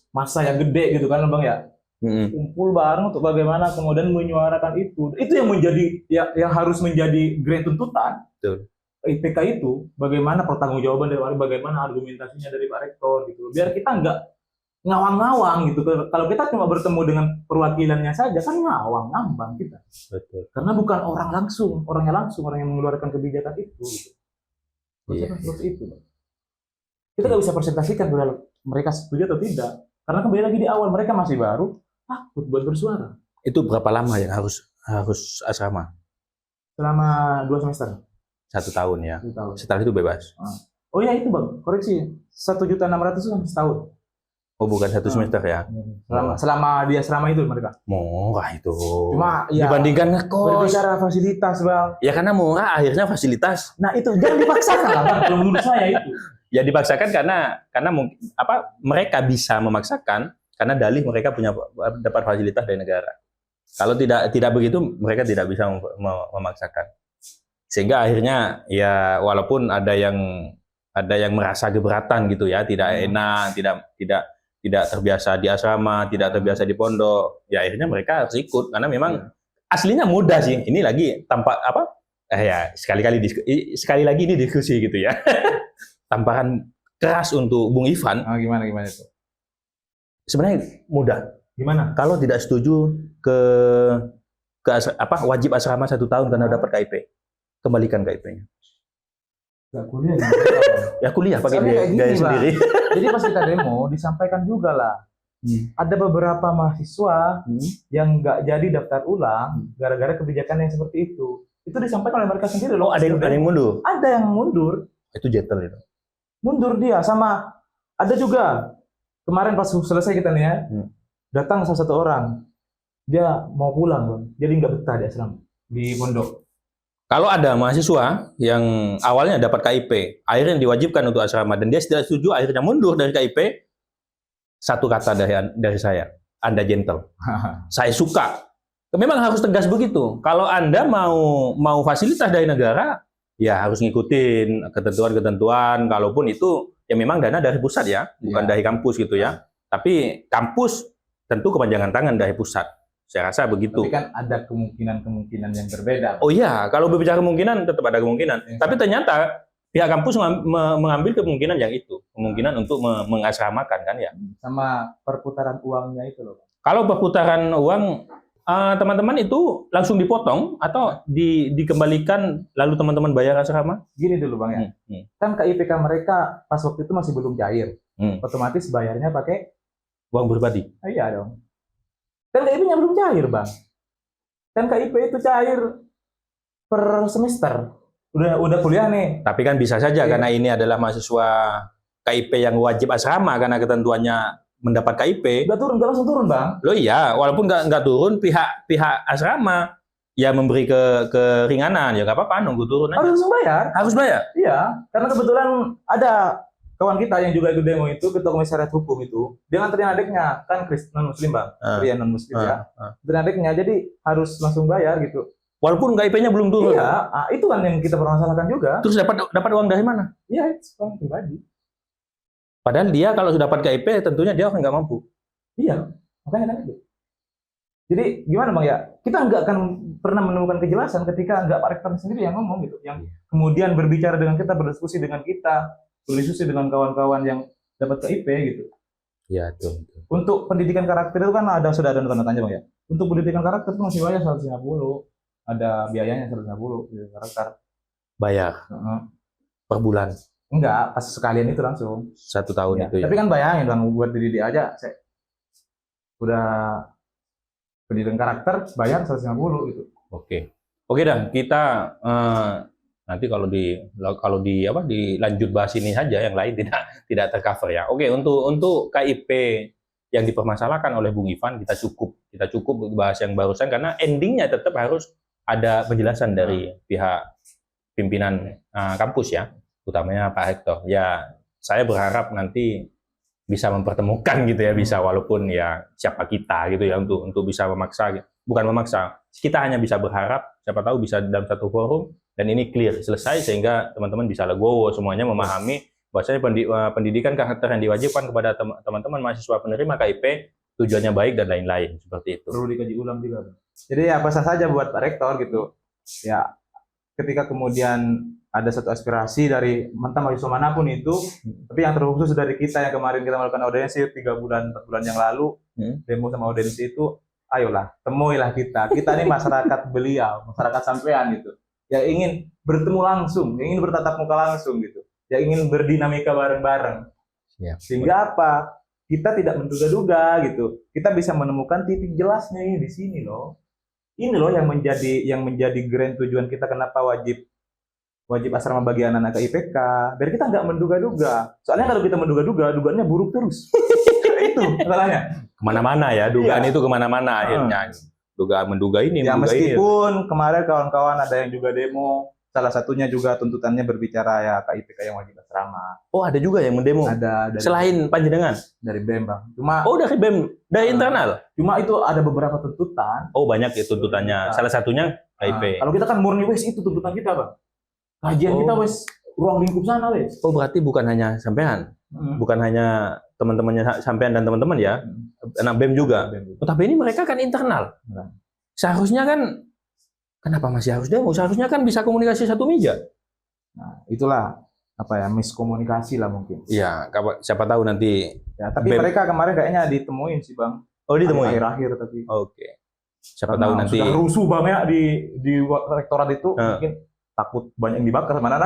massa yang gede gitu kan Bang ya, kumpul bareng untuk bagaimana kemudian menyuarakan itu yang menjadi yang harus menjadi grand tuntutan. Betul. IPK itu bagaimana pertanggungjawaban dari bagaimana argumentasinya dari Pak Rektor gitu, biar kita nggak ngawang-ngawang gitu. Kalau kita cuma bertemu dengan perwakilannya saja kan ngambang kita. Betul. Karena bukan orangnya langsung orang yang mengeluarkan kebijakan itu. Gitu. Seperti itu. Kita nggak bisa presentasikan mereka setuju atau tidak. Karena kembali lagi di awal mereka masih baru, takut buat bersuara. Itu berapa lama yang harus asrama? Selama 2 semester. 1 tahun ya. 1 tahun. Setelah itu bebas. Oh ya itu Bang, koreksi. 1.600.000 sampai setahun. Oh bukan 1 semester ya? Selama dia asrama itu mereka. Murah itu. Cuma ya dibandingkan ngekos. Berbicara fasilitas Bang. Ya karena murah akhirnya fasilitas. Nah itu jangan dipaksakan lah Bang, kalau menurut saya itu. Ya dipaksakan karena mereka bisa memaksakan karena dalih mereka dapat fasilitas dari negara. Kalau tidak begitu, mereka tidak bisa memaksakan. Sehingga akhirnya ya walaupun ada yang merasa keberatan gitu ya, tidak enak, tidak terbiasa di asrama, tidak terbiasa di pondok, ya akhirnya mereka harus ikut karena memang aslinya mudah sih. Ini lagi tampak apa? Ya sekali lagi ini diskusi gitu ya. Tamparan keras untuk Bung Ivan. Gimana itu? Sebenarnya mudah. Gimana? Kalau tidak setuju ke wajib asrama 1 tahun karena dapat KIP, kembalikan KIP-nya. Gak kuliah. Ya kuliah pakai Soalnya biaya sendiri. Jadi pas kita demo disampaikan juga lah. Ada beberapa mahasiswa yang nggak jadi daftar ulang gara-gara kebijakan yang seperti itu. Itu disampaikan oleh mereka sendiri loh. Ada yang mundur. Ada yang mundur. Itu gentle itu. Mundur dia sama ada juga kemarin pas selesai kita nih ya, datang salah satu orang. Dia mau pulang, Bang. Jadi nggak betah di asrama di pondok. Kalau ada mahasiswa yang awalnya dapat KIP, akhirnya diwajibkan untuk asrama dan dia tidak setuju, akhirnya mundur dari KIP, satu kata dari saya, Anda gentle. Saya suka. Memang harus tegas begitu. Kalau Anda mau fasilitas dari negara, ya harus ngikutin ketentuan-ketentuan. Kalaupun itu ya memang dana dari pusat ya, bukan dari kampus gitu ya. Tapi kampus tentu kepanjangan tangan dari pusat. Saya rasa begitu. Tapi kan ada kemungkinan yang berbeda. Oh iya, kalau berbicara kemungkinan tetap ada kemungkinan. Tapi ternyata pihak kampus mengambil kemungkinan yang itu, kemungkinan untuk mengasramakan kan ya. Sama perputaran uangnya itu loh. Kalau perputaran uang teman-teman itu langsung dipotong atau dikembalikan lalu teman-teman bayar asrama? Gini dulu Bang ya. Kan KIPK mereka pas waktu itu masih belum cair. Otomatis bayarnya pakai uang pribadi. Iya dong. Kan KIP-nya belum cair, Bang. Kan KIP itu cair per semester. Udah kuliah nih. Tapi kan bisa saja karena ini adalah mahasiswa KIP yang wajib asrama karena ketentuannya mendapat KIP. Nggak langsung turun, Bang. Loh iya, walaupun nggak turun, pihak asrama ya memberi keringanan, ya nggak apa-apa, nunggu turun aja. Harus langsung bayar. Harus bayar? Iya, karena kebetulan ada kawan kita yang juga ikut demo itu, ketua komisariat hukum itu, dia nganterin adiknya, kan non muslim Bang, pria non muslim ya, nganterin adiknya, jadi harus langsung bayar gitu. Walaupun KIP-nya belum turun. Iya, itu kan yang kita permasalahkan juga. Terus dapat uang dari mana? Iya, itu uang pribadi. Padahal dia kalau sudah dapat KIP, tentunya dia nggak mampu. Iya, makanya kan itu. Jadi gimana Bang ya, kita nggak akan pernah menemukan kejelasan ketika nggak Pak Rektor sendiri yang ngomong gitu, yang kemudian berbicara dengan kita, berdiskusi dengan kita, berdiskusi dengan kawan-kawan yang dapat KIP gitu. Iya, betul. Untuk pendidikan karakter itu kan sudah ada tanda tanya Bang ya. Untuk pendidikan karakter itu masih bayar 150. Ada biayanya 150 karakter. Bayar. Per bulan. Enggak, pas sekalian itu langsung. 1 tahun ya. itu ya. Tapi kan bayangin Bang, buat dididik aja udah pendidikan karakter bayar 150 gitu. Oke dah, kita nanti kalau dilanjut bahas ini saja, yang lain tidak tercover ya. Oke, untuk KIP yang dipermasalahkan oleh Bung Ivan kita cukup bahas yang barusan karena endingnya tetap harus ada penjelasan dari pihak pimpinan kampus ya, utamanya Pak Rektor. Ya, saya berharap nanti bisa mempertemukan gitu ya, bisa walaupun ya siapa kita gitu ya untuk bisa memaksa, bukan memaksa. Kita hanya bisa berharap, siapa tahu bisa dalam satu forum dan ini clear selesai sehingga teman-teman bisa legowo semuanya memahami bahwasanya pendidikan karakter yang diwajibkan kepada teman-teman mahasiswa penerima KIP tujuannya baik dan lain-lain seperti itu. Perlu dikaji ulang juga. Jadi apa saja buat Pak Rektor gitu. Ya, ketika kemudian ada satu aspirasi dari mahasiswa manapun itu, tapi yang terkhusus dari kita yang kemarin kita melakukan audiensi 3 bulan 4 bulan yang lalu, demo sama audiensi itu, ayolah temuilah kita ini masyarakat beliau, masyarakat sampean gitu, yang ingin bertemu langsung, yang ingin bertatap muka langsung gitu, yang ingin berdinamika bareng-bareng. Sehingga apa? Kita tidak menduga-duga gitu, kita bisa menemukan titik jelasnya di sini loh. Ini loh yang menjadi grand tujuan kita kenapa wajib asrama bagi anak-anak IPK, biar kita nggak menduga-duga. Soalnya kalau kita menduga-duga, dugaannya buruk terus. Itu masalahnya. Kemana-mana ya, dugaan itu kemana-mana akhirnya. Menduga ini. Ya meskipun kemarin kawan-kawan ada yang juga demo, salah satunya juga tuntutannya berbicara ya KIPK yang wajib asrama. Oh, ada juga yang mendemo. Ada dari Selain panjenengan. dari BEM Bang. Cuma Oh, dari BEM, dari internal. cuma itu ada beberapa tuntutan. Oh, banyak ya tuntutannya. Salah satunya KIP. Kalau kita kan murni wes itu tuntutan kita Bang. Kajian kita wes ruang lingkup sana wes. Oh, berarti bukan hanya sampean, bukan hanya teman-temannya sampean dan teman-teman ya, anak BEM juga. Tapi ini mereka kan internal. Seharusnya kan, kenapa masih harus demo? Seharusnya kan bisa komunikasi satu meja. Nah, itulah apa ya, miskomunikasi lah mungkin. Iya, siapa tahu nanti. Ya, tapi BEM. mereka kemarin kayaknya ditemuin sih Bang. Oh, ditemuin. Akhir-akhir tapi. Oke. Siapa Karena tahu nanti. sudah rusuh banget di rektorat itu, mungkin takut banyak yang dibakar mana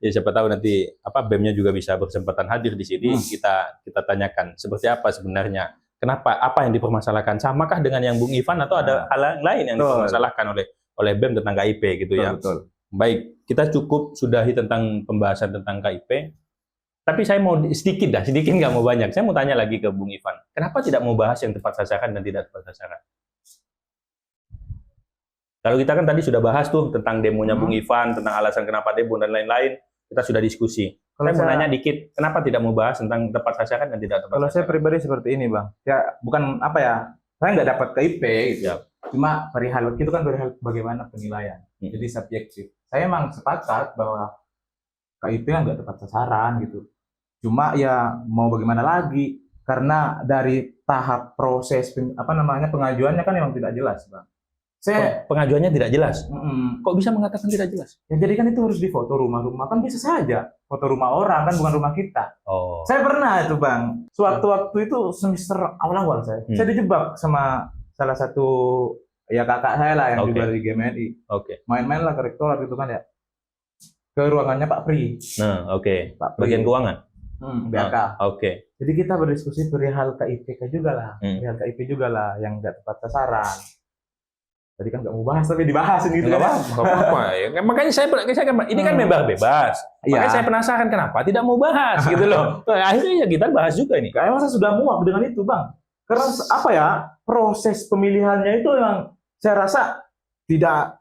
Ya, siapa tahu nanti BEM-nya juga bisa berkesempatan hadir di sini. Kita tanyakan seperti apa sebenarnya. Kenapa, apa yang dipermasalahkan? Samakah dengan yang Bung Ivan atau ada hal lain yang dipermasalahkan oleh BEM tentang KIP gitu ya? Betul. Baik, kita cukup sudahi tentang pembahasan tentang KIP. Tapi saya mau sedikit nggak mau banyak. Saya mau tanya lagi ke Bung Ivan. Kenapa tidak mau bahas yang tepat sasaran dan tidak tepat sasaran? Kalau kita kan tadi sudah bahas tuh tentang demonya Bung Ivan, tentang alasan kenapa demo dan lain-lain, kita sudah diskusi. Saya mau nanya dikit, kenapa tidak mau bahas tentang tepat sasaran dan tidak tepat Kalau sasaran? saya pribadi seperti ini Bang, ya bukan apa ya, saya nggak dapat KIP gitu. Cuma perihal itu kan perihal bagaimana penilaian, jadi subjektif. Saya emang sepakat bahwa KIP kan nggak tepat sasaran gitu. Cuma ya mau bagaimana lagi, karena dari tahap proses pengajuannya kan memang tidak jelas Bang. Pengajuannya tidak jelas. Kok bisa mengatakan tidak jelas? Ya jadi kan itu harus difoto rumah-rumah, kan bisa saja foto rumah orang kan bukan rumah kita. Oh. Saya pernah itu Bang, sewaktu-waktu itu semester awal-awal saya dijebak sama salah satu ya kakak saya lah yang juga dari GMNI. Main-main lah ke rektorat gitu kan ya, ke ruangannya Pak Pri. Nah, Pak Pri. Bagian keuangan. BK. Jadi kita berdiskusi perihal KIPK juga lah, perihal KIP juga lah yang nggak tepat sasaran. Tadi kan nggak mau bahas tapi dibahas gitu kan. Nggak apa-apa. Ya, makanya saya ini kan member bebas. Makanya saya penasaran kenapa tidak mau bahas gitu loh. Akhirnya ya kita bahas juga ini. Kayaknya saya sudah muak dengan itu Bang. Karena apa ya, proses pemilihannya itu yang saya rasa tidak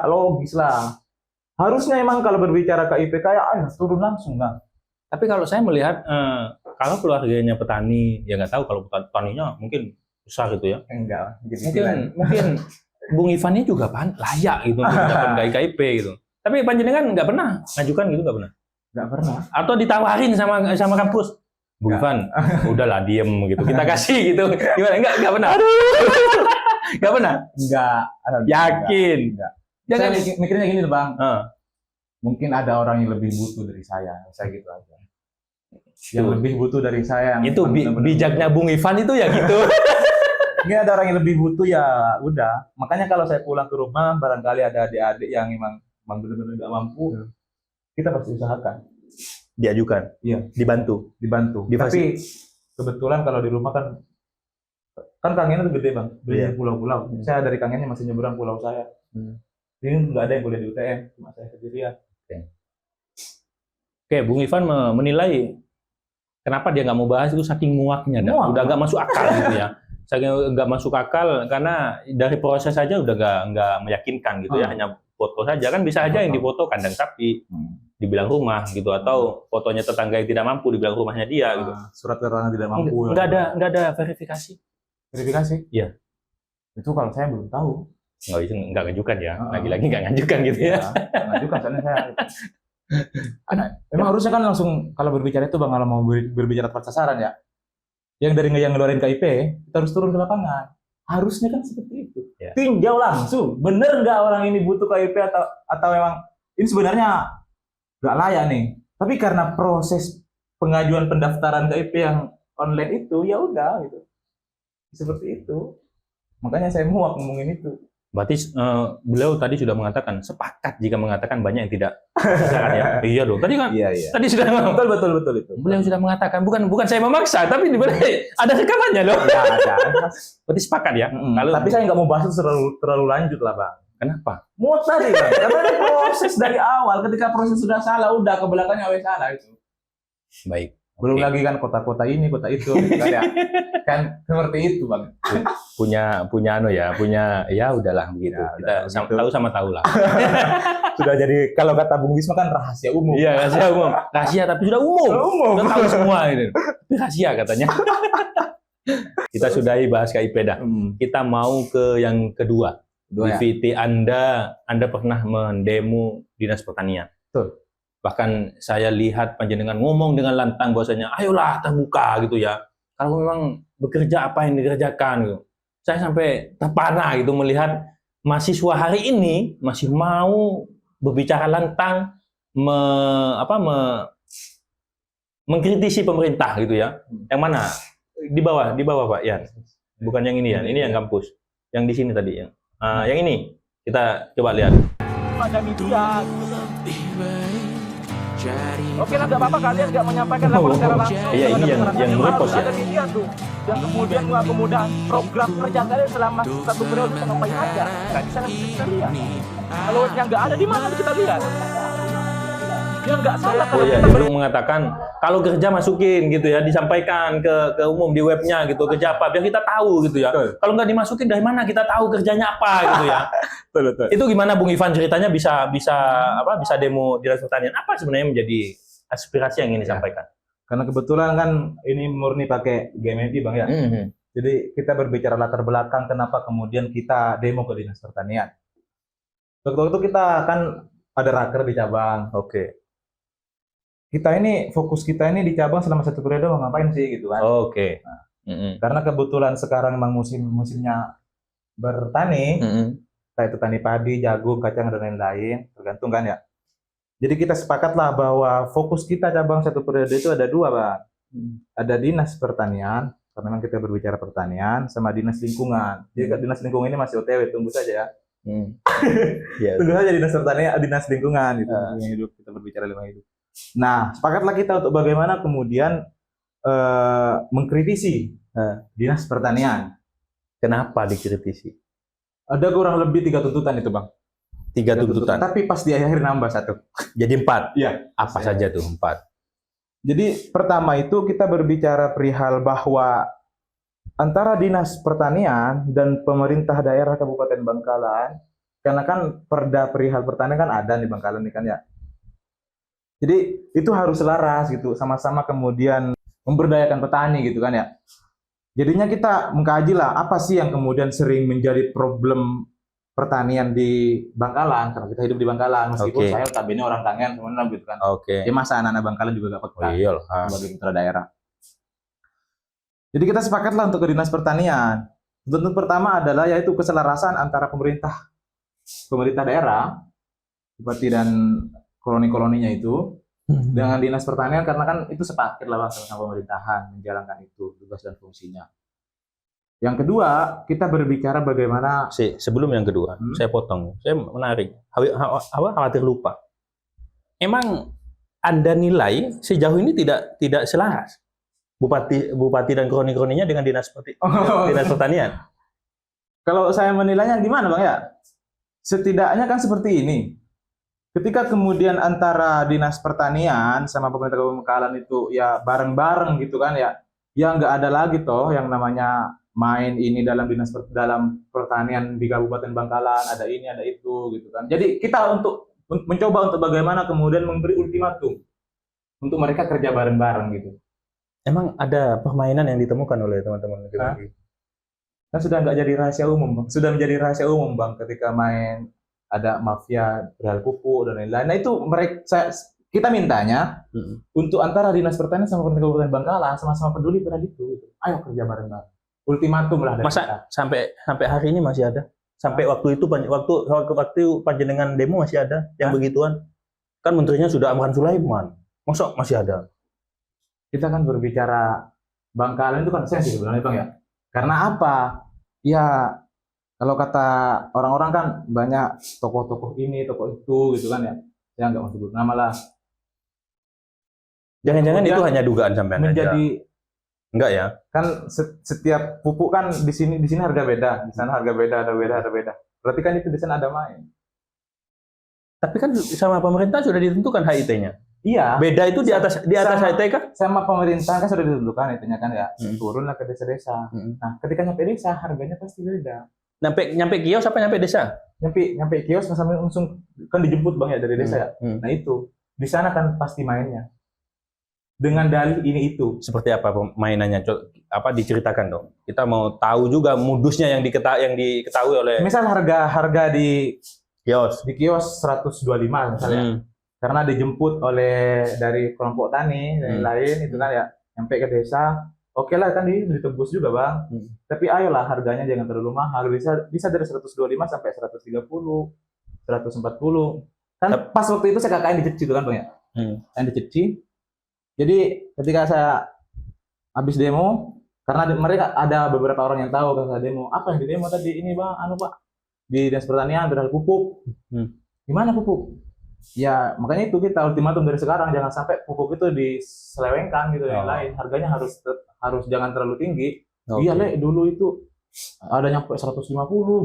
logis lah. Harusnya emang kalau berbicara KIPK ya turun langsung Bang. Tapi kalau saya melihat kalau keluarganya petani, ya nggak tahu kalau petaninya mungkin besar gitu ya. Enggak. Mungkin Bung Ivan ini juga layak gitu untuk dapat KIP gitu. Tapi panjenengan nggak pernah ngajukan gitu, nggak pernah? Nggak pernah. Atau ditawarin sama kampus? Bung Ivan, udahlah diem gitu. Kita kasih gitu. Gimana? Nggak pernah? Nggak pernah? Nggak. Yakin? Enggak. Saya mikirnya gini loh Bang. Mungkin ada orang yang lebih butuh dari saya gitu aja. Yang lebih butuh dari saya. Itu bijaknya Bung Ivan itu ya gitu. Ini ada orang yang lebih butuh ya udah. Makanya kalau saya pulang ke rumah barangkali ada adik-adik yang memang benar-benar nggak mampu, kita pasti usahakan. Diajukan. Iya. Dibantu. Tapi kebetulan kalau di rumah kan Kangennya tuh gede Bang, beli pulau-pulau. Saya dari Kangennya masih nyebrang pulau saya. Ini nggak ada yang kuliah di UTM, cuma saya sendirian. Oke, Bung Ivan menilai kenapa dia nggak mau bahas itu saking muaknya, udah nggak masuk akal gitu ya. Saking nggak masuk akal karena dari proses saja udah nggak meyakinkan gitu ya, hanya foto saja kan bisa aja yang difoto kandang sapi, dibilang rumah gitu, atau fotonya tetangga yang tidak mampu dibilang rumahnya dia gitu. Surat keterangan tidak mampu. Nggak ada verifikasi. Verifikasi? Iya. Itu kalau saya belum tahu. Nggak ngajukan ya, lagi-lagi nggak ngajukan gitu ya. Ngajukan soalnya saya. Emang harusnya kan langsung kalau berbicara itu Bang, kalau mau berbicara tepat sasaran ya, yang ngeluarin KIP kita harus turun ke lapangan. Harusnya kan seperti itu. Tinjau langsung, bener nggak orang ini butuh KIP atau memang ini sebenarnya nggak layak nih. Tapi karena proses pengajuan pendaftaran KIP yang online itu ya udah gitu. Seperti itu. Makanya saya muak ngomongin itu. Berarti beliau tadi sudah mengatakan sepakat jika mengatakan banyak yang tidak sasaran ya. Iya dong. Tadi kan. Iya. Tadi sudah betul itu. Beliau sudah mengatakan bukan saya memaksa, tapi ada rekamannya loh. Ya, ada. Berarti sepakat ya. Tapi saya nggak mau bahas itu terlalu lanjut lah Bang. Kenapa? Muak tadi Bang. Karena proses dari awal, ketika proses sudah salah, udah ke belakangnya salah itu. Baik. Belum Oke. lagi kan kota-kota ini, kota itu, gitu kan ya. Kan seperti itu, Bang. punya anu ya, ya udahlah begitu. Ya, Kita udah, begitu. tahu sama tahu lah. Sudah jadi kalau kata Bung Wisma kan rahasia umum. Iya, rahasia umum. Rahasia tapi sudah umum. Umum. Sudah tahu semua ini. Tapi rahasia katanya. Kita sudahi bahas KIP dah. Kita mau ke yang kedua. Dua ya. DVT Anda pernah mendemo Dinas Pertanian. Betul. Bahkan saya lihat panjenengan ngomong dengan lantang bahwasanya ayolah terbuka gitu ya. Kalau memang bekerja apa yang dikerjakan gitu. Saya sampai terpana gitu melihat mahasiswa hari ini masih mau berbicara lantang mengkritisi pemerintah gitu ya. Yang mana? Di bawah Pak Yan. Bukan yang ini ya. Ini yang kampus. Yang di sini tadi ya. Yang ini kita coba lihat. Ada media. Oke lah, nggak apa-apa kalian nggak menyampaikan laporan secara langsung. Iya, ini yang repost ya. Ada media tuh. Yang kemudian mengakomodan program kerja kalian selama 1 periode kita ngapain aja. Nggak bisa kita lihat. Kalau yang nggak ada di mana kita lihat? Yang nggak salah Oh kalau iya, kita dia belum mengatakan kalau kerja masukin gitu ya, disampaikan ke umum di webnya gitu, kerja apa biar kita tahu gitu ya. Betul. Kalau nggak dimasukin dari mana kita tahu kerjanya apa gitu ya. Betul. Itu gimana Bung Ivan ceritanya bisa demo Dinas Pertanian? Apa sebenarnya menjadi aspirasi yang ingin disampaikan? Karena kebetulan kan ini murni pakai GMMI, Bang ya. Jadi kita berbicara latar belakang kenapa kemudian kita demo ke Dinas Pertanian. Waktu itu kita kan ada raker di cabang. Oke. Fokus kita ini di cabang selama 1 periode mau ngapain sih gitu kan. Oke. Karena kebetulan sekarang memang musimnya bertani, kayak itu tani padi, jagung, kacang dan lain-lain, tergantung kan ya. Jadi kita sepakatlah bahwa fokus kita cabang 1 periode itu ada 2, Bang. Ada Dinas Pertanian, karena memang kita berbicara pertanian, sama Dinas Lingkungan. Jadi Dinas Lingkungan ini masih OTW, tunggu saja ya. Ya. Tunggu saja Dinas Pertanian, Dinas Lingkungan gitu. Lingkungan hidup, kita berbicara lingkungan hidup. Nah, sepakatlah kita untuk bagaimana kemudian mengkritisi Dinas Pertanian. Kenapa dikritisi? Ada kurang lebih 3 tuntutan itu, Bang. 3 tuntutan. Tapi pas di akhir nambah 1. Jadi 4. Iya. Apa saja tuh 4? Jadi pertama itu kita berbicara perihal bahwa antara Dinas Pertanian dan pemerintah daerah Kabupaten Bangkalan, karena kan perda perihal pertanian kan ada di Bangkalan ini kan ya. Jadi itu harus selaras gitu, sama-sama kemudian memberdayakan petani gitu kan ya. Jadinya kita mengkaji lah apa sih yang kemudian sering menjadi problem pertanian di Bangkalan, karena kita hidup di Bangkalan meskipun Oke. saya notabene orang Kangen sebenarnya gitu kan. Oke. Ya masa anak-anak Bangkalan juga gak peka Iya lah. sebagai putra daerah. Jadi kita sepakatlah untuk ke Dinas Pertanian. Tuntut pertama adalah yaitu keselarasan antara pemerintah daerah, bupati dan koloni-koloninya itu dengan Dinas Pertanian, karena kan itu sepaket lah Bang, sama pemerintahan menjalankan itu tugas dan fungsinya. Yang kedua, kita berbicara bagaimana Sebelum yang kedua, saya potong. Saya menarik. Khawatir lupa. Emang Anda nilai sejauh ini tidak selaras bupati dan kroni-kroninya dengan Dinas Pertanian? Kalau saya menilainya gimana Bang ya? Setidaknya kan seperti ini. Ketika kemudian antara Dinas Pertanian sama pemerintah Kabupaten Bangkalan itu ya bareng-bareng gitu kan ya, ya nggak ada lagi toh yang namanya main ini dalam dalam pertanian di Kabupaten Bangkalan, ada ini ada itu gitu kan. Jadi kita mencoba untuk bagaimana kemudian memberi ultimatum untuk mereka kerja bareng-bareng gitu. Emang ada permainan yang ditemukan oleh teman-teman laki-laki? Kan sudah nggak jadi rahasia umum Bang. Sudah menjadi rahasia umum Bang ketika main ada mafia perihal pupuk dan lain-lain. Nah itu kita mintanya untuk antara Dinas Pertanian sama pemerintah Kabupaten Bangkalan sama-sama peduli pada itu. Gitu. Ayo kerja bareng-bareng. Ultimatum lah dari Masa kita. sampai hari ini masih ada? Sampai waktu itu waktu panjenengan demo masih ada yang begituan? Kan menterinya sudah Amran Sulaiman. Masa masih ada? Kita kan berbicara Bangkalan itu kan sensitif sebenarnya Bang ya. Karena apa? Ya kalau kata orang-orang kan banyak tokoh-tokoh ini, tokoh itu gitu kan ya. Saya nggak mau sebut nama lah. Jangan-jangan itu Kemudian hanya dugaan sampean menjadi aja. Enggak ya? kan setiap pupuk kan di sini harga beda, di sana harga beda, ada beda. Berarti kan itu di sana ada main. Tapi kan sama pemerintah sudah ditentukan HIT-nya. Iya. Beda itu di atas Sama. HIT kah? Sama pemerintah kan sudah ditentukan itunya kan ya. Turunlah ke desa-desa. Hmm. Nah, ketika nyampe desa harganya pasti beda. Nyampe kios apa nyampe desa? Nyampe kios sampai langsung kan dijemput Bang ya dari desa ya. Nah, itu. Di sana kan pasti mainnya. Dengan dalih ini itu. Seperti apa permainannya? Apa diceritakan dong? Kita mau tahu juga modusnya yang diketahui oleh Misal harga di kios. 125 misalnya. Karena dijemput dari kelompok tani dan lain itu kan ya, sampai ke desa, oke lah kan ditebus juga Bang. Tapi ayolah harganya jangan terlalu mahal, bisa dari 125 sampai 130, 140. Kan pas waktu itu saya KKN di Ceci itu kan Bang ya. Yang di Ceci. Jadi ketika saya habis demo, karena mereka ada beberapa orang yang tahu kan saya demo, apa yang di demo tadi ini Bang, Pak, di Dinas Pertanian berhal pupuk. Gimana pupuk? Ya makanya itu kita ultimatum dari sekarang, jangan sampai pupuk itu diselewengkan gitu yang lain, harganya harus jangan terlalu tinggi. Iya Le, dulu itu ada nyampe 150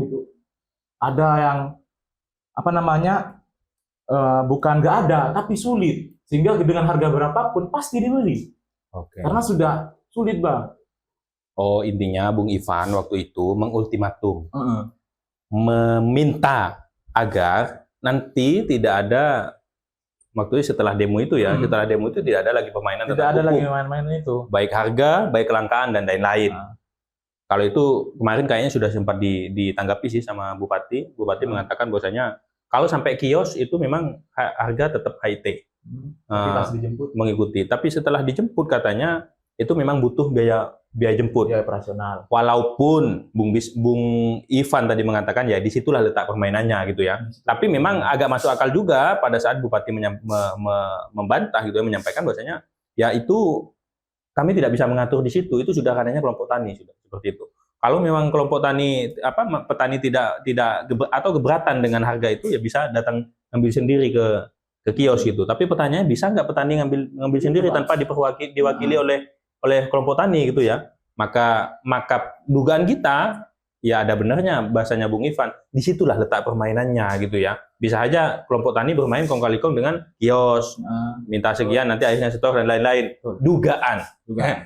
gitu, ada yang apa namanya bukan nggak ada tapi sulit, sehingga dengan harga berapapun pasti dibeli. Karena sudah sulit Bang. Oh, intinya Bung Ivan waktu itu mengultimatum, meminta agar nanti tidak ada waktu itu setelah demo itu ya, setelah demo itu tidak ada lagi permainan Tidak tentang ada pupuk. lagi main-main itu. Baik harga, baik kelangkaan dan lain-lain. Kalau itu kemarin kayaknya sudah sempat ditanggapi sih sama Bupati. Bupati mengatakan bahwasanya kalau sampai kios itu memang harga tetap HIT. Mengikuti. Tapi setelah dijemput katanya itu memang butuh biaya jemput. Biaya operasional. Walaupun Bung Ivan tadi mengatakan ya disitulah letak permainannya gitu ya. Tapi memang agak masuk akal juga pada saat Bupati membantah gitu ya, menyampaikan bahwasanya ya itu kami tidak bisa mengatur di situ. Itu sudah ranahnya kelompok tani sudah seperti itu. Kalau memang kelompok tani petani tidak atau keberatan dengan harga itu ya bisa datang ambil sendiri ke kios gitu. Tapi pertanyaannya bisa nggak petani ngambil sendiri tanpa diwakili oleh kelompok tani gitu ya? Maka dugaan kita ya ada benarnya bahasanya Bung Ivan. Disitulah letak permainannya gitu ya. Bisa aja kelompok tani bermain kong kali kong dengan kios, minta sekian nanti akhirnya setor dan lain-lain. Dugaan.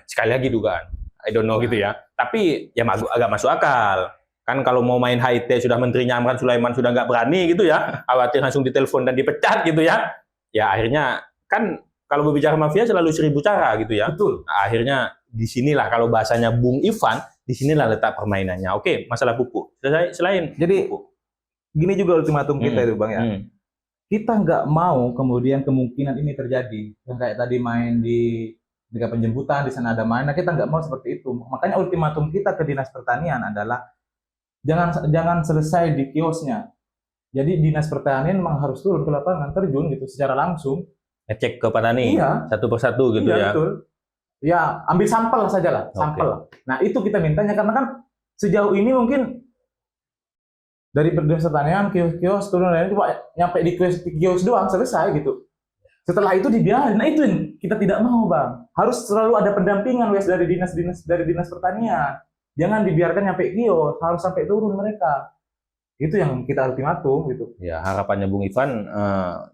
Sekali lagi dugaan. I don't know gitu ya. Tapi ya agak masuk akal. Kan kalau mau main HIT sudah menterinya Amran Sulaiman sudah nggak berani gitu ya. Khawatir langsung ditelepon dan dipecat gitu ya. Ya akhirnya kan kalau berbicara mafia selalu 1000 cara gitu ya. Betul. Nah, akhirnya disinilah kalau bahasanya Bung Ivan, disinilah letak permainannya. Oke, masalah pupuk. Selain jadi pupuk. Gini juga ultimatum kita itu Bang ya. Kita nggak mau kemudian kemungkinan ini terjadi. Yang kayak tadi main di ketika penjemputan di sana ada main. Nah, kita nggak mau seperti itu. Makanya ultimatum kita ke Dinas Pertanian adalah jangan selesai di kiosnya. Jadi Dinas Pertanian memang harus turun ke lapangan, terjun gitu secara langsung. Ngecek ke petani satu persatu gitu ya. Betul. Ya, ambil sampel saja lah, sampel. Nah, itu kita mintanya karena kan sejauh ini mungkin dari Dinas Pertanian kios turun dan cuma nyampe di kios doang selesai gitu. Setelah itu dibiarin. Nah, itu yang kita tidak mau, Bang. Harus selalu ada pendampingan dari dinas pertanian. Jangan dibiarkan nyampe kios, harus sampai turun mereka. Itu yang kita ultimatum gitu. Ya, harapannya Bung Ivan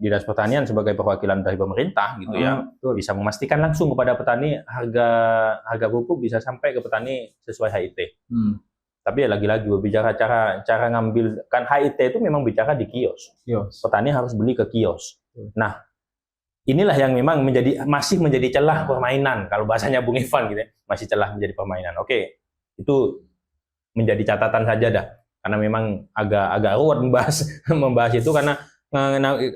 Dinas Pertanian sebagai perwakilan dari pemerintah gitu ya, bisa memastikan langsung kepada petani harga pupuk bisa sampai ke petani sesuai HIT. Tapi ya lagi-lagi berbicara cara ngambil kan HIT itu memang bicara di kios. Petani harus beli ke kios. Nah, inilah yang memang masih menjadi celah permainan kalau bahasanya Bung Ivan gitu ya, masih celah menjadi permainan. Oke, itu menjadi catatan saja dah. Karena memang agak ruwet membahas itu karena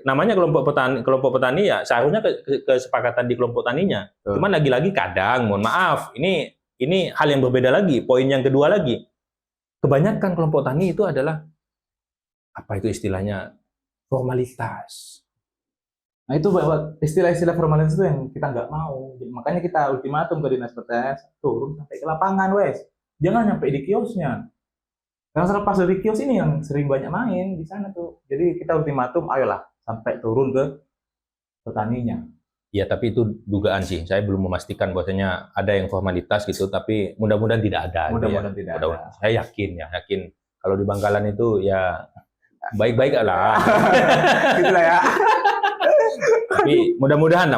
namanya kelompok petani ya seharusnya kesepakatan di kelompok taninya. Cuman lagi-lagi kadang mohon maaf ini hal yang berbeda lagi. Poin yang kedua lagi, kebanyakan kelompok tani itu adalah apa itu istilahnya formalitas. Nah itu istilah-istilah formalitas itu yang kita nggak mau. Makanya kita ultimatum ke Dinas Pertanian turun sampai ke lapangan wes. Jangan sampai di kiosnya. Karena selepas dari kios ini yang sering banyak main di sana tuh. Jadi kita ultimatum, ayolah sampai turun ke petaninya. Ya, tapi itu dugaan sih. Saya belum memastikan bahwasanya ada yang formalitas gitu, tapi mudah-mudahan tidak ada. Mudah-mudahan tidak ada. Saya yakin kalau di Bangkalan itu ya baik-baik lah. Gitulah ya. Tapi mudah-mudahan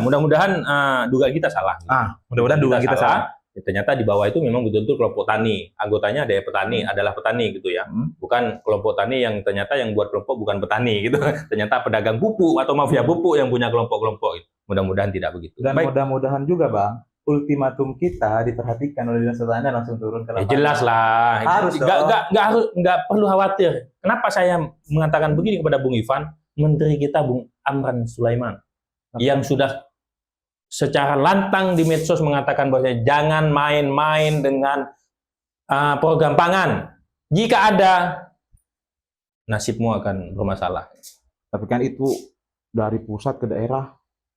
dugaan kita salah. Mudah-mudahan dugaan kita salah. Ya, ternyata di bawah itu memang betul-betul kelompok tani. Anggotanya ada petani, adalah petani gitu ya. Bukan kelompok tani yang ternyata yang buat kelompok bukan petani gitu. Ternyata pedagang pupuk atau mafia pupuk yang punya kelompok-kelompok itu. Mudah-mudahan tidak begitu. Dan mudah-mudahan juga Bang, ultimatum kita diperhatikan oleh Dinas Pertanian langsung turun ke lapangan. Ya jelas lah. Harus Nggak perlu khawatir. Kenapa saya mengatakan begini kepada Bung Ivan? Menteri kita Bung Amran Sulaiman yang sudah secara lantang di medsos mengatakan bahwa jangan main-main dengan program pangan. Jika ada, nasibmu akan bermasalah. Tapi kan itu dari pusat ke daerah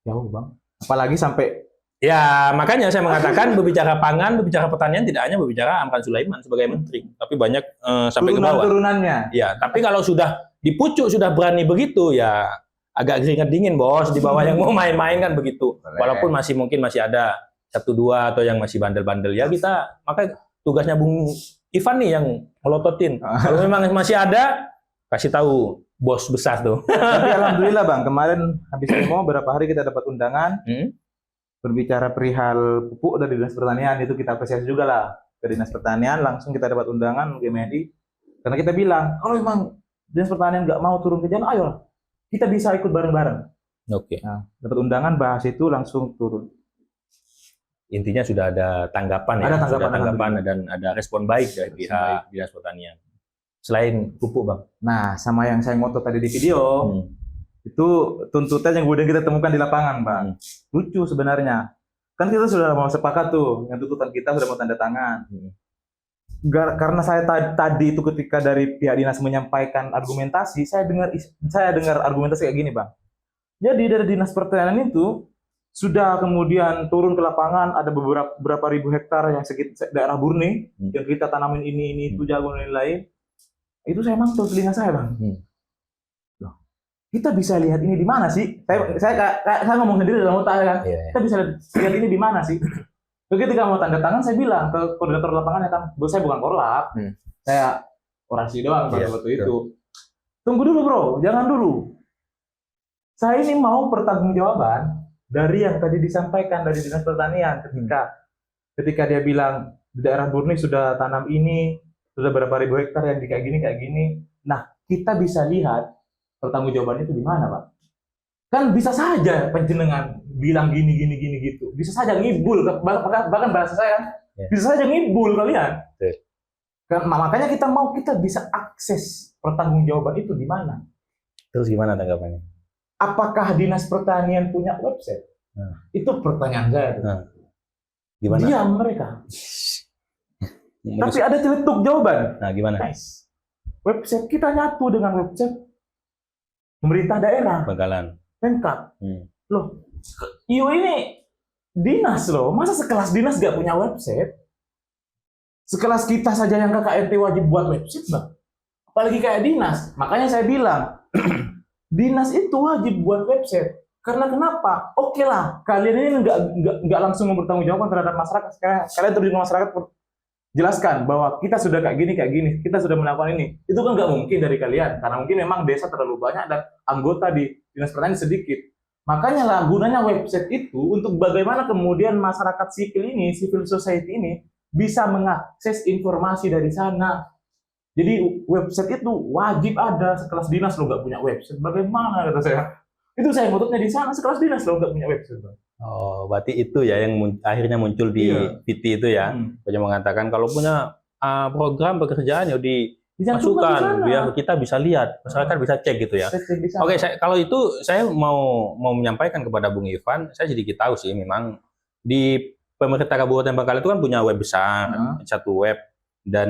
jauh Bang. Apalagi sampai ya, makanya saya mengatakan berbicara pangan, berbicara pertanian tidak hanya berbicara Amran Sulaiman sebagai menteri, tapi banyak sampai ke bawah. Turunannya. Ya, tapi kalau sudah dipucuk, sudah berani begitu, ya agak keringat dingin bos di bawah yang mau main-main kan begitu. Walaupun mungkin masih ada 1-2 atau yang masih bandel-bandel ya kita, maka tugasnya Bung Ivan nih yang melototin. Kalau memang masih ada, kasih tahu bos besar tuh. Tapi alhamdulillah Bang, kemarin habis demo berapa hari kita dapat undangan berbicara perihal pupuk dari Dinas Pertanian, itu kita apresiasi juga lah ke Dinas Pertanian, langsung kita dapat undangan GMNI karena kita bilang kalau memang Dinas Pertanian nggak mau turun ke jalan, ayo kita bisa ikut bareng-bareng. Oke. Nah, dapat undangan bahas itu langsung turun. Intinya sudah ada tanggapan Ada ya, tanggapan dan ada respon baik dari pihak Dinas Pertanian. Selain pupuk, Bang. Nah, sama yang saya ngotot tadi di video, itu tuntutan yang kemudian kita temukan di lapangan, Bang. Lucu sebenarnya. Kan kita sudah mau sepakat tuh, yang tuntutan kita sudah mau tanda tangan. Karena saya tadi itu ketika dari pihak dinas menyampaikan argumentasi, saya dengar argumentasi kayak gini, Bang. Jadi dari Dinas Pertanian itu sudah kemudian turun ke lapangan, ada beberapa ribu hektar yang sekitar daerah Burne yang kita tanamin ini itu jagung dan lain-lain. Itu saya mantul telinga saya, Bang. Loh, kita bisa lihat ini di mana sih? Saya ngomong sendiri dalam otak kan. Kita bisa lihat ini di mana sih? Ketika mau tanda tangan, saya bilang ke koordinator lapangannya kan, bos saya bukan korlap, saya orasi doang pada waktu itu. Tunggu dulu bro, jangan dulu. Saya ini mau pertanggungjawaban dari yang tadi disampaikan dari Dinas Pertanian ketika dia bilang di daerah Burne sudah tanam ini, sudah berapa ribu hektar yang kayak gini. Nah, kita bisa lihat pertanggungjawabannya itu di mana, Pak? Kan bisa saja penjenengan bilang gini gitu. Bisa saja ngibul, bahkan bahasa saya bisa saja ngibul kalian. Kan makanya kita bisa akses pertanggungjawaban itu di mana. Terus gimana tanggapannya? Apakah Dinas Pertanian punya website? Itu pertanyaan saya. Gimana? Diam mereka. Tapi ada celetuk jawaban. Nah, gimana? Nice. Website kita nyatu dengan website pemerintah daerah. Bangkalan. Pemkab. Loh, IO ini dinas loh. Masa sekelas dinas gak punya website? Sekelas kita saja yang KKNT wajib buat website, Bang. Apalagi kayak dinas. Makanya saya bilang, dinas itu wajib buat website. Karena kenapa? Oke lah, kalian ini nggak langsung mempertanggungjawabkan terhadap masyarakat. Kalian terjun ke masyarakat, jelaskan bahwa kita sudah kayak gini, kita sudah melakukan ini. Itu kan nggak mungkin dari kalian, karena mungkin memang desa terlalu banyak dan anggota di Dinas Pertanian sedikit. Makanya lah gunanya website itu untuk bagaimana kemudian masyarakat sipil ini, civil society ini bisa mengakses informasi dari sana. Jadi website itu wajib ada. Sekelas dinas lo nggak punya website, bagaimana kata saya? Itu saya ngututnya di sana, sekelas dinas lo nggak punya website. Oh, berarti itu ya yang akhirnya muncul di VT itu ya. Saya mengatakan kalau punya program pekerjaan ya dimasukkan biar kita bisa lihat, masyarakat bisa cek gitu ya. Oke, kalau itu saya mau menyampaikan kepada Bung Ivan, saya sedikit tahu sih memang di pemerintah Kabupaten Bangkalan itu kan punya web besar, satu web, dan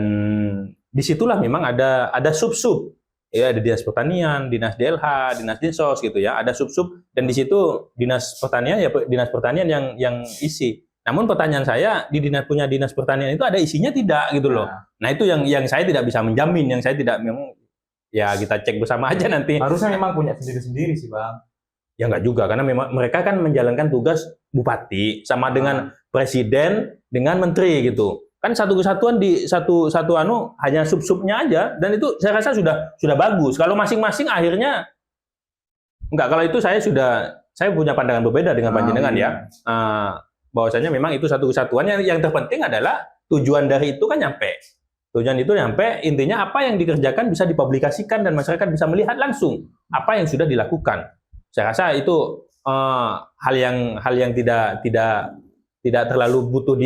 disitulah memang ada sub-sub. Ya, ada Dinas Pertanian, Dinas DLH, Dinas Dinsos gitu ya, ada sub-sub, dan di situ Dinas Pertanian ya Dinas Pertanian yang isi. Namun pertanyaan saya, di Dinas Pertanian itu ada isinya tidak gitu loh. Nah, itu yang saya tidak bisa menjamin, yang saya tidak memang ya kita cek bersama aja nanti. Harusnya memang punya sendiri-sendiri sih, Bang. Ya enggak juga, karena memang mereka kan menjalankan tugas bupati sama dengan presiden dengan menteri gitu. Kan satu kesatuan di satu hanya sub-subnya aja, dan itu saya rasa sudah bagus. Kalau masing-masing akhirnya enggak, kalau itu saya sudah saya punya pandangan berbeda dengan panjenengan iya. ya. Bahwasanya memang itu satu kesatuan yang terpenting adalah tujuan dari itu kan nyampe. Tujuan itu nyampe, intinya apa yang dikerjakan bisa dipublikasikan dan masyarakat bisa melihat langsung apa yang sudah dilakukan. Saya rasa itu hal yang tidak terlalu butuh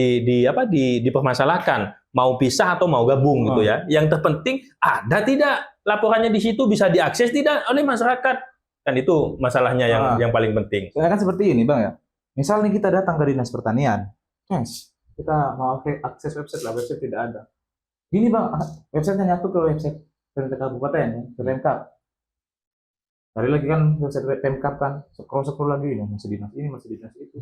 dipermasalahkan, mau pisah atau mau gabung gitu ya. Yang terpenting ada tidak laporannya di situ, bisa diakses tidak oleh masyarakat. Dan itu masalahnya yang paling penting. Soalnya kan seperti ini Bang ya. Misal nih kita datang ke Dinas Pertanian. Yes, kita mau akses website lah, website tidak ada. Gini Bang, websitenya nyatu ke website pemerintah kabupaten ya, ke Pemkab. Cari lagi kan website Pemkab kan, scroll lagi ini masih dinas ini, masih dinas itu.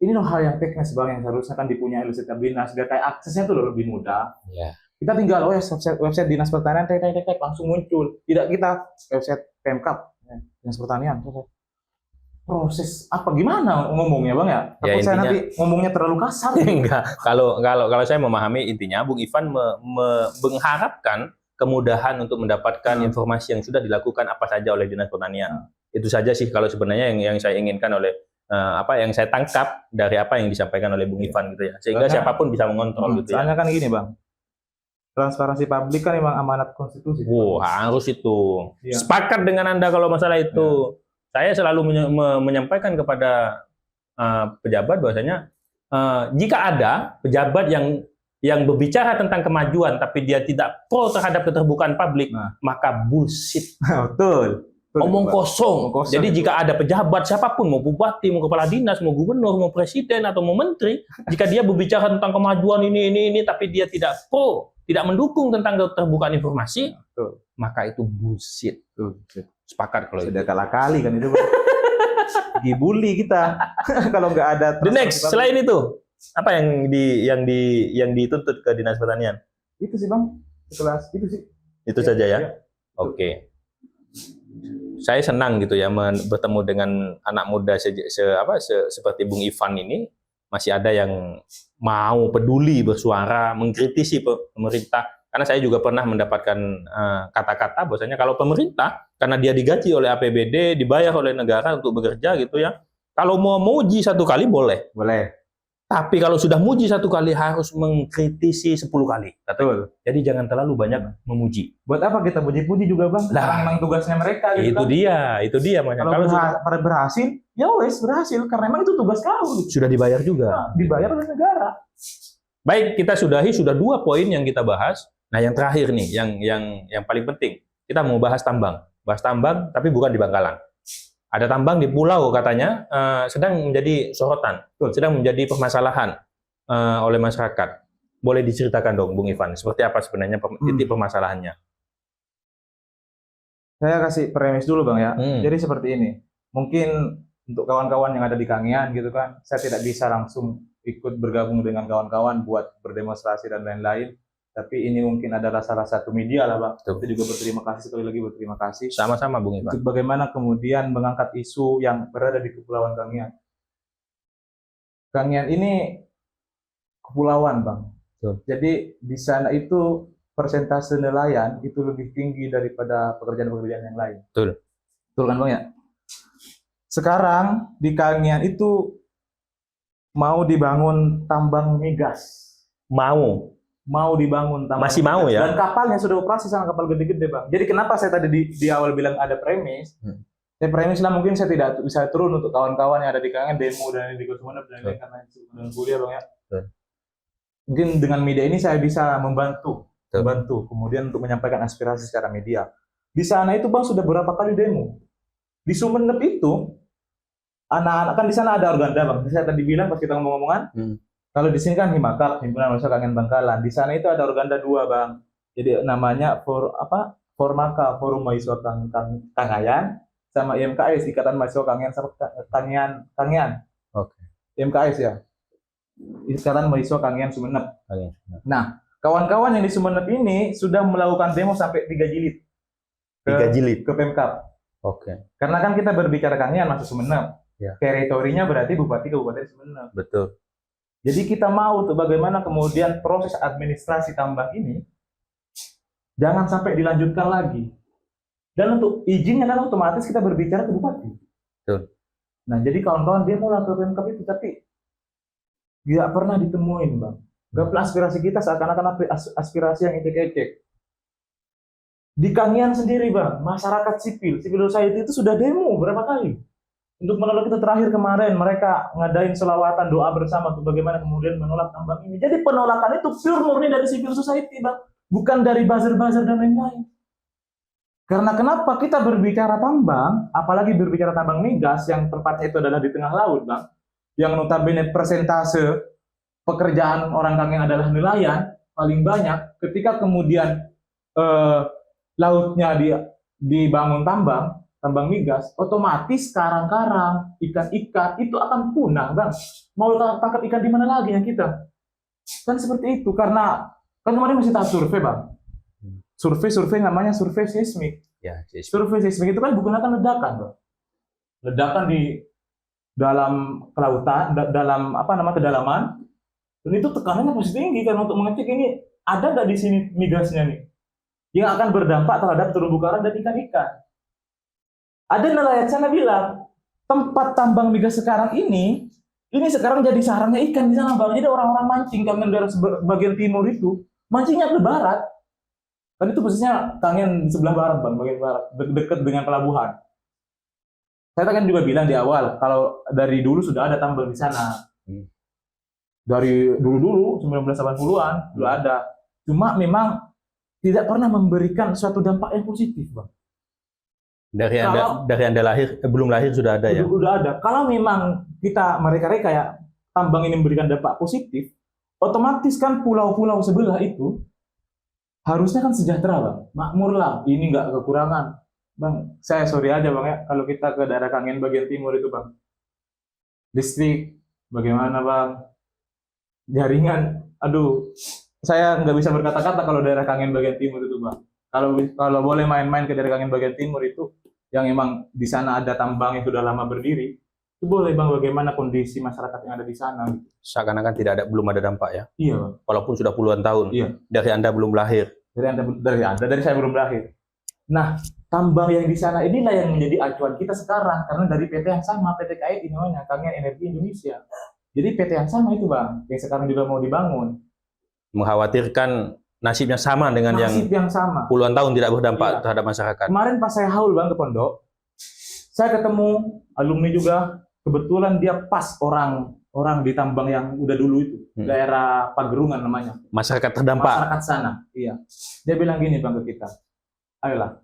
Ini loh hal yang teknis Bang yang seharusnya kan dipunyai oleh setiap dinas, biar kayak aksesnya tuh lebih mudah. Ya. Kita tinggal website dinas pertanian tek langsung muncul. Tidak kita website Pemkap dinas pertanian. Proses apa gimana ngomongnya Bang ya? Takut saya nanti ngomongnya terlalu kasar. Enggak. Kalau saya memahami intinya Bung Ivan mengharapkan kemudahan untuk mendapatkan informasi yang sudah dilakukan apa saja oleh Dinas Pertanian. Itu saja sih kalau sebenarnya yang saya inginkan oleh yang saya tangkap dari apa yang disampaikan oleh Bung Ivan gitu ya. Sehingga siapapun bisa mengontrol gitu ya. Soalnya kan gini Bang. Transparansi publik kan memang amanat konstitusi. Harus itu. Iya. Sepakat dengan Anda kalau masalah itu. Saya selalu menyampaikan kepada pejabat bahwasanya jika ada pejabat yang berbicara tentang kemajuan tapi dia tidak pro terhadap keterbukaan publik, maka bullshit. Betul. Omong kosong. Jadi jika ada pejabat siapapun, mau bupati, mau kepala dinas, mau gubernur, mau presiden atau mau menteri, jika dia berbicara tentang kemajuan ini tapi dia tidak pro, tidak mendukung tentang keterbukaan informasi, maka itu bullshit. Sepakat kalau sudah kalah kali kan itu Bang. Dibully kita kalau nggak ada. The next selain itu apa yang dituntut ke Dinas Pertanian? Itu sih Bang, kelas itu sih. Itu saja ya. Oke. Saya senang gitu ya bertemu dengan anak muda seperti Bung Ivan ini, masih ada yang mau peduli bersuara mengkritisi pemerintah. Karena saya juga pernah mendapatkan kata-kata bahwasanya kalau pemerintah karena dia digaji oleh APBD, dibayar oleh negara untuk bekerja gitu ya. Kalau mau muji satu kali boleh. Tapi kalau sudah muji satu kali harus mengkritisi 10 kali. Betul. Jadi jangan terlalu banyak memuji. Buat apa kita puji-puji juga Bang? Memang tugasnya mereka gitu. Itu dia makanya. Kalau berhasil, ya wes berhasil karena memang itu tugas kau. Sudah dibayar juga. Dibayar oleh negara. Baik, kita sudahi, sudah 2 poin yang kita bahas. Nah, yang terakhir nih, yang paling penting, kita mau bahas tambang. Bahas tambang, tapi bukan di Bangkalan. Ada tambang di pulau katanya sedang menjadi sorotan, sedang menjadi permasalahan oleh masyarakat. Boleh diceritakan dong, Bung Ivan, seperti apa sebenarnya titik permasalahannya? Saya kasih premis dulu Bang ya. Jadi seperti ini. Mungkin untuk kawan-kawan yang ada di Kangean gitu kan, saya tidak bisa langsung ikut bergabung dengan kawan-kawan buat berdemonstrasi dan lain-lain. Tapi ini mungkin adalah salah satu media lah Bang. Kita juga berterima kasih, sekali lagi berterima kasih. Sama-sama Bung Ivan. Untuk bagaimana kemudian mengangkat isu yang berada di Kepulauan Kangean. Kangean ini kepulauan Bang. Jadi di sana itu persentase nelayan itu lebih tinggi daripada pekerjaan-pekerjaan yang lain. Betul kan Bang ya? Sekarang di Kangean itu mau dibangun tambang migas. Mau dibangun tambang. Masih mau ya? Dan kapalnya sudah operasi sama kapal gede-gede Bang. Jadi kenapa saya tadi di awal bilang ada premis? Saya premis lah mungkin saya tidak bisa turun untuk kawan-kawan yang ada di Kangean demo dan di Sumeneb dan lain-lain karena kuliah Bang ya. Mungkin dengan media ini saya bisa membantu kemudian untuk menyampaikan aspirasi secara media. Di sana itu Bang sudah berapa kali demo. Di Sumeneb itu anak-anak kan di sana ada organda Bang. Saya tadi bilang pas kita ngomong-ngomongan. Kalau di sini kan Himakap, Himpunan Mahasiswa Kangean Bangkalan. Di sana itu ada organda 2 Bang. Jadi namanya Formaka, Forum Mahasiswa Kangean, sama IMKS, Ikatan Mahasiswa Kangean. Oke. IMKS ya. Ikatan Mahasiswa Kangean Sumeneb. Nah, kawan-kawan yang di Sumeneb ini sudah melakukan demo sampai 3 jilid. 3 jilid ke Pemkab. Oke. Karena kan kita berbicara Kangean masuk Sumeneb. Ya. Teritorinya berarti Bupati Kabupaten Sumeneb. Betul. Jadi kita mau tuh bagaimana kemudian proses administrasi tambang ini jangan sampai dilanjutkan lagi. Dan untuk izinnya kan otomatis kita berbicara ke Bupati. Betul. Nah, jadi kawan-kawan dia mau lapor Pemkab itu, tapi tidak pernah ditemuin, Bang. Gaplah aspirasi kita seakan-akan aspirasi yang ecek-ecek. Di Kangian sendiri, Bang, masyarakat civil society itu sudah demo berapa kali untuk menolak. Itu terakhir kemarin mereka ngadain selawatan doa bersama untuk bagaimana kemudian menolak tambang ini. Jadi penolakan itu pure murni dari civil society, Bang, bukan dari buzzer-buzzer dan lain-lain. Karena kenapa kita berbicara tambang, apalagi berbicara tambang migas yang tempatnya itu adalah di tengah laut, Bang, yang notabene persentase pekerjaan orang Kangen adalah nelayan paling banyak. Ketika kemudian lautnya dibangun tambang migas, otomatis karang-karang, ikan-ikan itu akan punah, Bang. Mau tangkap ikan di mana lagi yang kita? Kan seperti itu, karena kan kemarin masih tahap survei, Bang. Survei namanya survei seismik. Ya, Survei seismik itu kan menggunakan ledakan, Bang. Ledakan di dalam kelautan, dalam kedalaman, dan itu tekanannya pasti tinggi kan untuk mengecek ini ada nggak di sini migasnya nih yang akan berdampak terhadap terumbu karang dan ikan-ikan. Ada nelayan sana bilang tempat tambang migas sekarang ini sekarang jadi sarangnya ikan di sana, Bang. Jadi orang-orang mancing kan dari bagian timur itu mancingnya ke barat. Kan itu posisinya Kangen di sebelah barat, Bang, bagian barat, dekat dengan pelabuhan. Saya kan juga bilang di awal kalau dari dulu sudah ada tambang di sana. Dari dulu 1980-an sudah ada. Cuma memang tidak pernah memberikan suatu dampak yang positif, Bang. Dari Anda lahir, belum lahir sudah ada ya? Sudah ada. Kalau memang mereka ya tambang ini memberikan dampak positif, otomatis kan pulau-pulau sebelah itu harusnya kan sejahtera, Bang. Makmur lah, ini nggak kekurangan. Bang, saya sorry aja, Bang, ya, kalau kita ke daerah Kangen bagian timur itu, Bang. Listrik, bagaimana, Bang? Jaringan, aduh, saya nggak bisa berkata-kata kalau daerah Kangen bagian timur itu, Bang. Kalau boleh main-main ke daerah Kangen bagian timur itu, yang emang di sana ada tambang yang sudah lama berdiri, itu boleh, Bang, bagaimana kondisi masyarakat yang ada di sana. Seakan-akan belum ada dampak ya? Iya, Bang. Walaupun sudah puluhan tahun. Iya. Dari Anda belum lahir. Dari saya belum lahir. Nah, tambang yang di sana inilah yang menjadi acuan kita sekarang, karena dari PT yang sama, PT KAI namanya, Kangen Energi Indonesia. Jadi PT yang sama itu, Bang, yang sekarang juga mau dibangun. Mengkhawatirkan nasibnya sama dengan nasib yang sama. Puluhan tahun tidak berdampak terhadap masyarakat. Kemarin pas saya haul, Bang, ke pondok, saya ketemu alumni juga, kebetulan dia pas orang di tambang yang udah dulu itu, daerah Pagerungan namanya. Masyarakat terdampak. Masyarakat sana, iya. Dia bilang gini, Bang, ke kita, ayolah,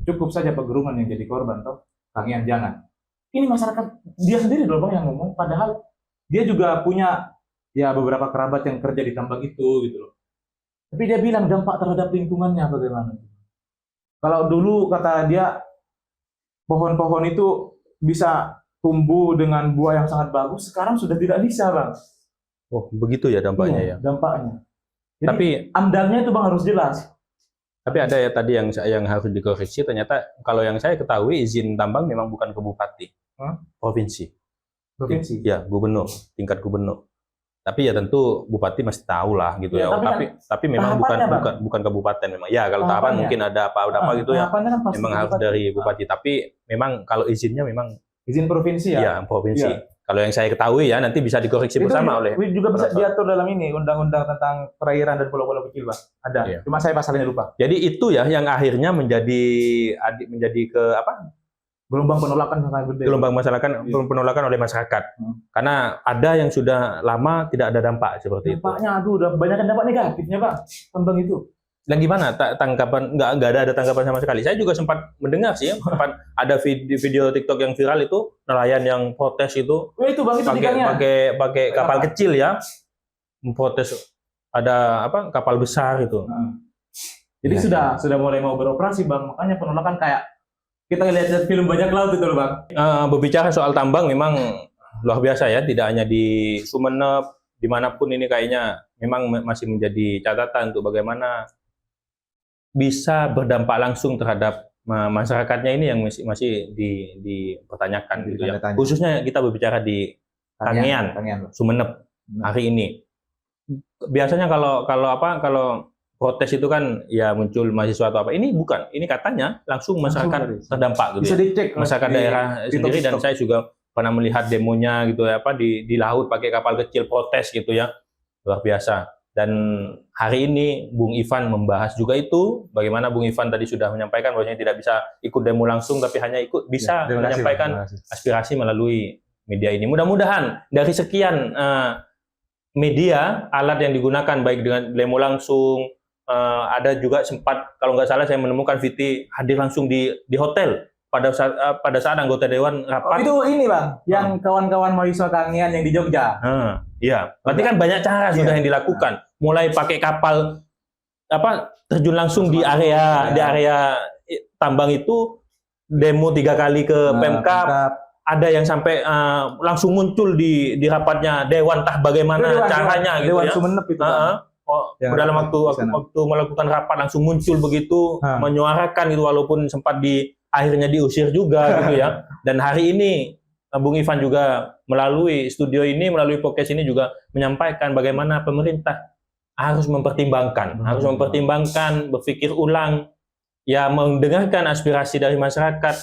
cukup saja Pagerungan yang jadi korban, toh Kangen jangan. Ini masyarakat dia sendiri loh, Bang, yang ngomong, padahal dia juga punya ya beberapa kerabat yang kerja di tambang itu gitu loh. Tapi dia bilang dampak terhadap lingkungannya bagaimana? Kalau dulu kata dia pohon-pohon itu bisa tumbuh dengan buah yang sangat bagus, sekarang sudah tidak bisa, Bang. Oh, begitu ya dampaknya ya. Dampaknya. Jadi, tapi amdalnya itu, Bang, harus jelas. Tapi ada ya tadi yang harus dikoreksi, ternyata kalau yang saya ketahui izin tambang memang bukan ke bupati, provinsi. Provinsi. Ya, gubernur, tingkat gubernur. Tapi ya tentu bupati mesti tahu lah gitu ya. Tapi memang bukan kabupaten memang. Ya kalau tahapan mungkin ada apa gitu ya. Kan memang harus dari bupati. Tapi memang kalau izinnya memang izin provinsi ya. Iya, provinsi. Ya. Kalau yang saya ketahui ya nanti bisa dikoreksi bersama oleh. Juga bisa diatur dalam ini undang-undang tentang perairan dan pulau-pulau kecil, Bang. Ada. Ya. Cuma saya pasalnya lupa. Jadi itu ya yang akhirnya menjadi ke apa? Gelombang penolakan sangat gede. Gelombang penolakan oleh masyarakat. Karena ada yang sudah lama tidak ada dampak seperti itu. Dampaknya udah banyak dampak negatifnya, Pak, tambang itu. Dan gimana tanggapan? Nggak ada tanggapan sama sekali. Saya juga sempat mendengar sih, sempat ada video TikTok yang viral itu nelayan yang protes itu. Itu, Bang, itu pakai kapal kecil ya. Memprotes ada kapal besar itu. Jadi sudah mulai mau beroperasi, Bang. Makanya penolakan kayak kita lihat film Bajak Laut itu loh, Bang. Berbicara soal tambang memang luar biasa ya, tidak hanya di Sumeneb, dimanapun ini kayaknya memang masih menjadi catatan untuk bagaimana bisa berdampak langsung terhadap masyarakatnya ini yang masih dipertanyakan gitu ya. Khususnya kita berbicara di Kangean, Sumeneb hari ini. Biasanya kalau protes itu kan ya muncul mahasiswa atau apa. Ini bukan. Ini katanya langsung masyarakat terdampak gitu. Bisa dicek masyarakat daerah sendiri dan saya juga pernah melihat demonya gitu ya, di laut pakai kapal kecil protes gitu ya, luar biasa. Dan hari ini Bung Ivan membahas juga itu, bagaimana Bung Ivan tadi sudah menyampaikan bahwasanya tidak bisa ikut demo langsung, tapi hanya bisa terima kasih, menyampaikan terima kasih. aspirasi melalui media ini. Mudah-mudahan dari sekian media, alat yang digunakan baik dengan demo langsung, ada juga sempat kalau nggak salah saya menemukan Viti hadir langsung di hotel pada saat anggota dewan rapat. Itu ini Bang, yang kawan-kawan mahasiswa Kangean yang di Jogja. Iya, berarti kan banyak cara sudah yang dilakukan. Mulai pakai kapal terjun langsung di area tambang itu, demo 3 kali ke Pemkab. Ada yang sampai langsung muncul di rapatnya dewan, entah bagaimana caranya gitu Dewan ya. Sumenep itu Bang. Dalam waktu melakukan rapat langsung muncul begitu, menyuarakan itu walaupun sempat akhirnya diusir juga gitu ya. Dan hari ini Bung Ivan juga melalui studio ini, melalui podcast ini juga menyampaikan bagaimana pemerintah harus mempertimbangkan, berpikir ulang, ya masdengarkan aspirasi dari masyarakat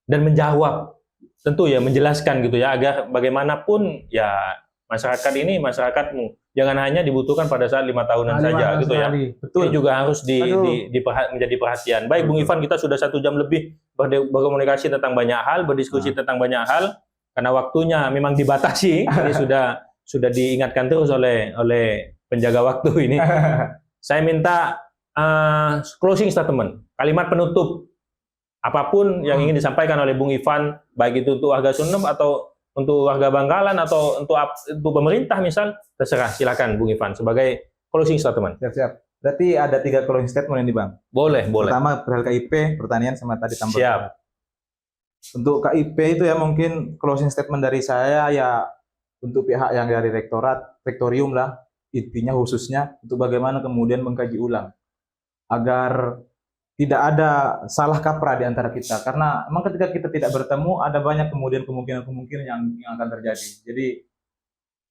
dan menjawab, tentu ya menjelaskan gitu ya, agar bagaimanapun ya masyarakat ini masyarakatmu, jangan hanya dibutuhkan pada saat 5 tahunan saja gitu ya. Betul. Ini juga harus menjadi perhatian. Baik Bung Ivan, kita sudah 1 jam lebih berkomunikasi tentang banyak hal, berdiskusi tentang banyak hal, karena waktunya memang dibatasi. Ini sudah diingatkan terus oleh penjaga waktu ini. Saya minta closing statement, kalimat penutup apapun yang ingin disampaikan oleh Bung Ivan, baik itu untuk warga Sumenep atau untuk warga Bangkalan atau untuk pemerintah misal, terserah, silakan Bung Ivan sebagai closing statement. Siap. Berarti ada 3 closing statement ini Bang. Boleh. Pertama perihal KIP, pertanian sama tadi tambang. Siap. Untuk KIP itu ya mungkin closing statement dari saya ya untuk pihak yang dari rektorium lah, intinya khususnya untuk bagaimana kemudian mengkaji ulang agar tidak ada salah kaprah di antara kita, karena memang ketika kita tidak bertemu ada banyak kemudian kemungkinan yang akan terjadi. Jadi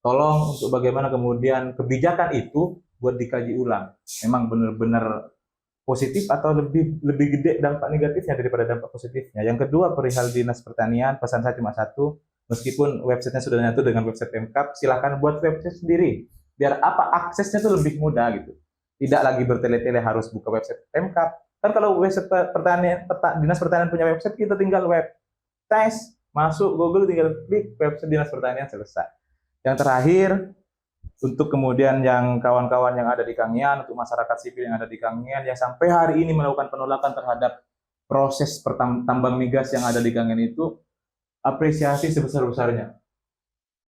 tolong untuk bagaimana kemudian kebijakan itu buat dikaji ulang, memang benar-benar positif atau lebih gede dampak negatifnya daripada dampak positifnya. Yang kedua perihal Dinas Pertanian, pesan saya cuma satu, meskipun websitenya sudah nyatu dengan website Pemkab, silakan buat website sendiri biar aksesnya itu lebih mudah gitu, tidak lagi bertele-tele harus buka website Pemkab. Kan kalau website Dinas Pertanian punya website, kita tinggal masuk Google, tinggal klik website Dinas Pertanian, selesai. Yang terakhir, untuk kemudian yang kawan-kawan yang ada di Kangean, untuk masyarakat sipil yang ada di Kangean, yang sampai hari ini melakukan penolakan terhadap proses tambang migas yang ada di Kangean itu, apresiasi sebesar-besarnya.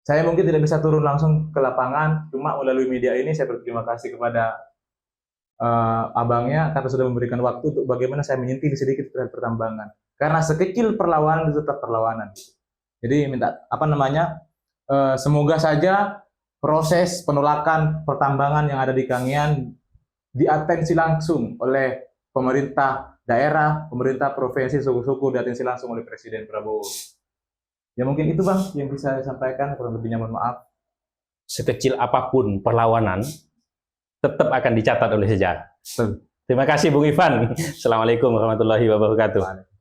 Saya mungkin tidak bisa turun langsung ke lapangan, cuma melalui media ini saya berterima kasih kepada abangnya karena sudah memberikan waktu untuk bagaimana saya menyentil sedikit terhadap pertambangan. Karena sekecil perlawanan itu tetap perlawanan. Jadi minta semoga saja proses penolakan pertambangan yang ada di Kangean diatensi langsung oleh pemerintah daerah, pemerintah provinsi, suku-suku, diatensi langsung oleh Presiden Prabowo. Ya mungkin itu Bang yang bisa saya sampaikan, kurang lebihnya mohon maaf. Sekecil apapun perlawanan tetap akan dicatat oleh sejarah. Terima kasih Bung Ivan. Assalamualaikum warahmatullahi wabarakatuh.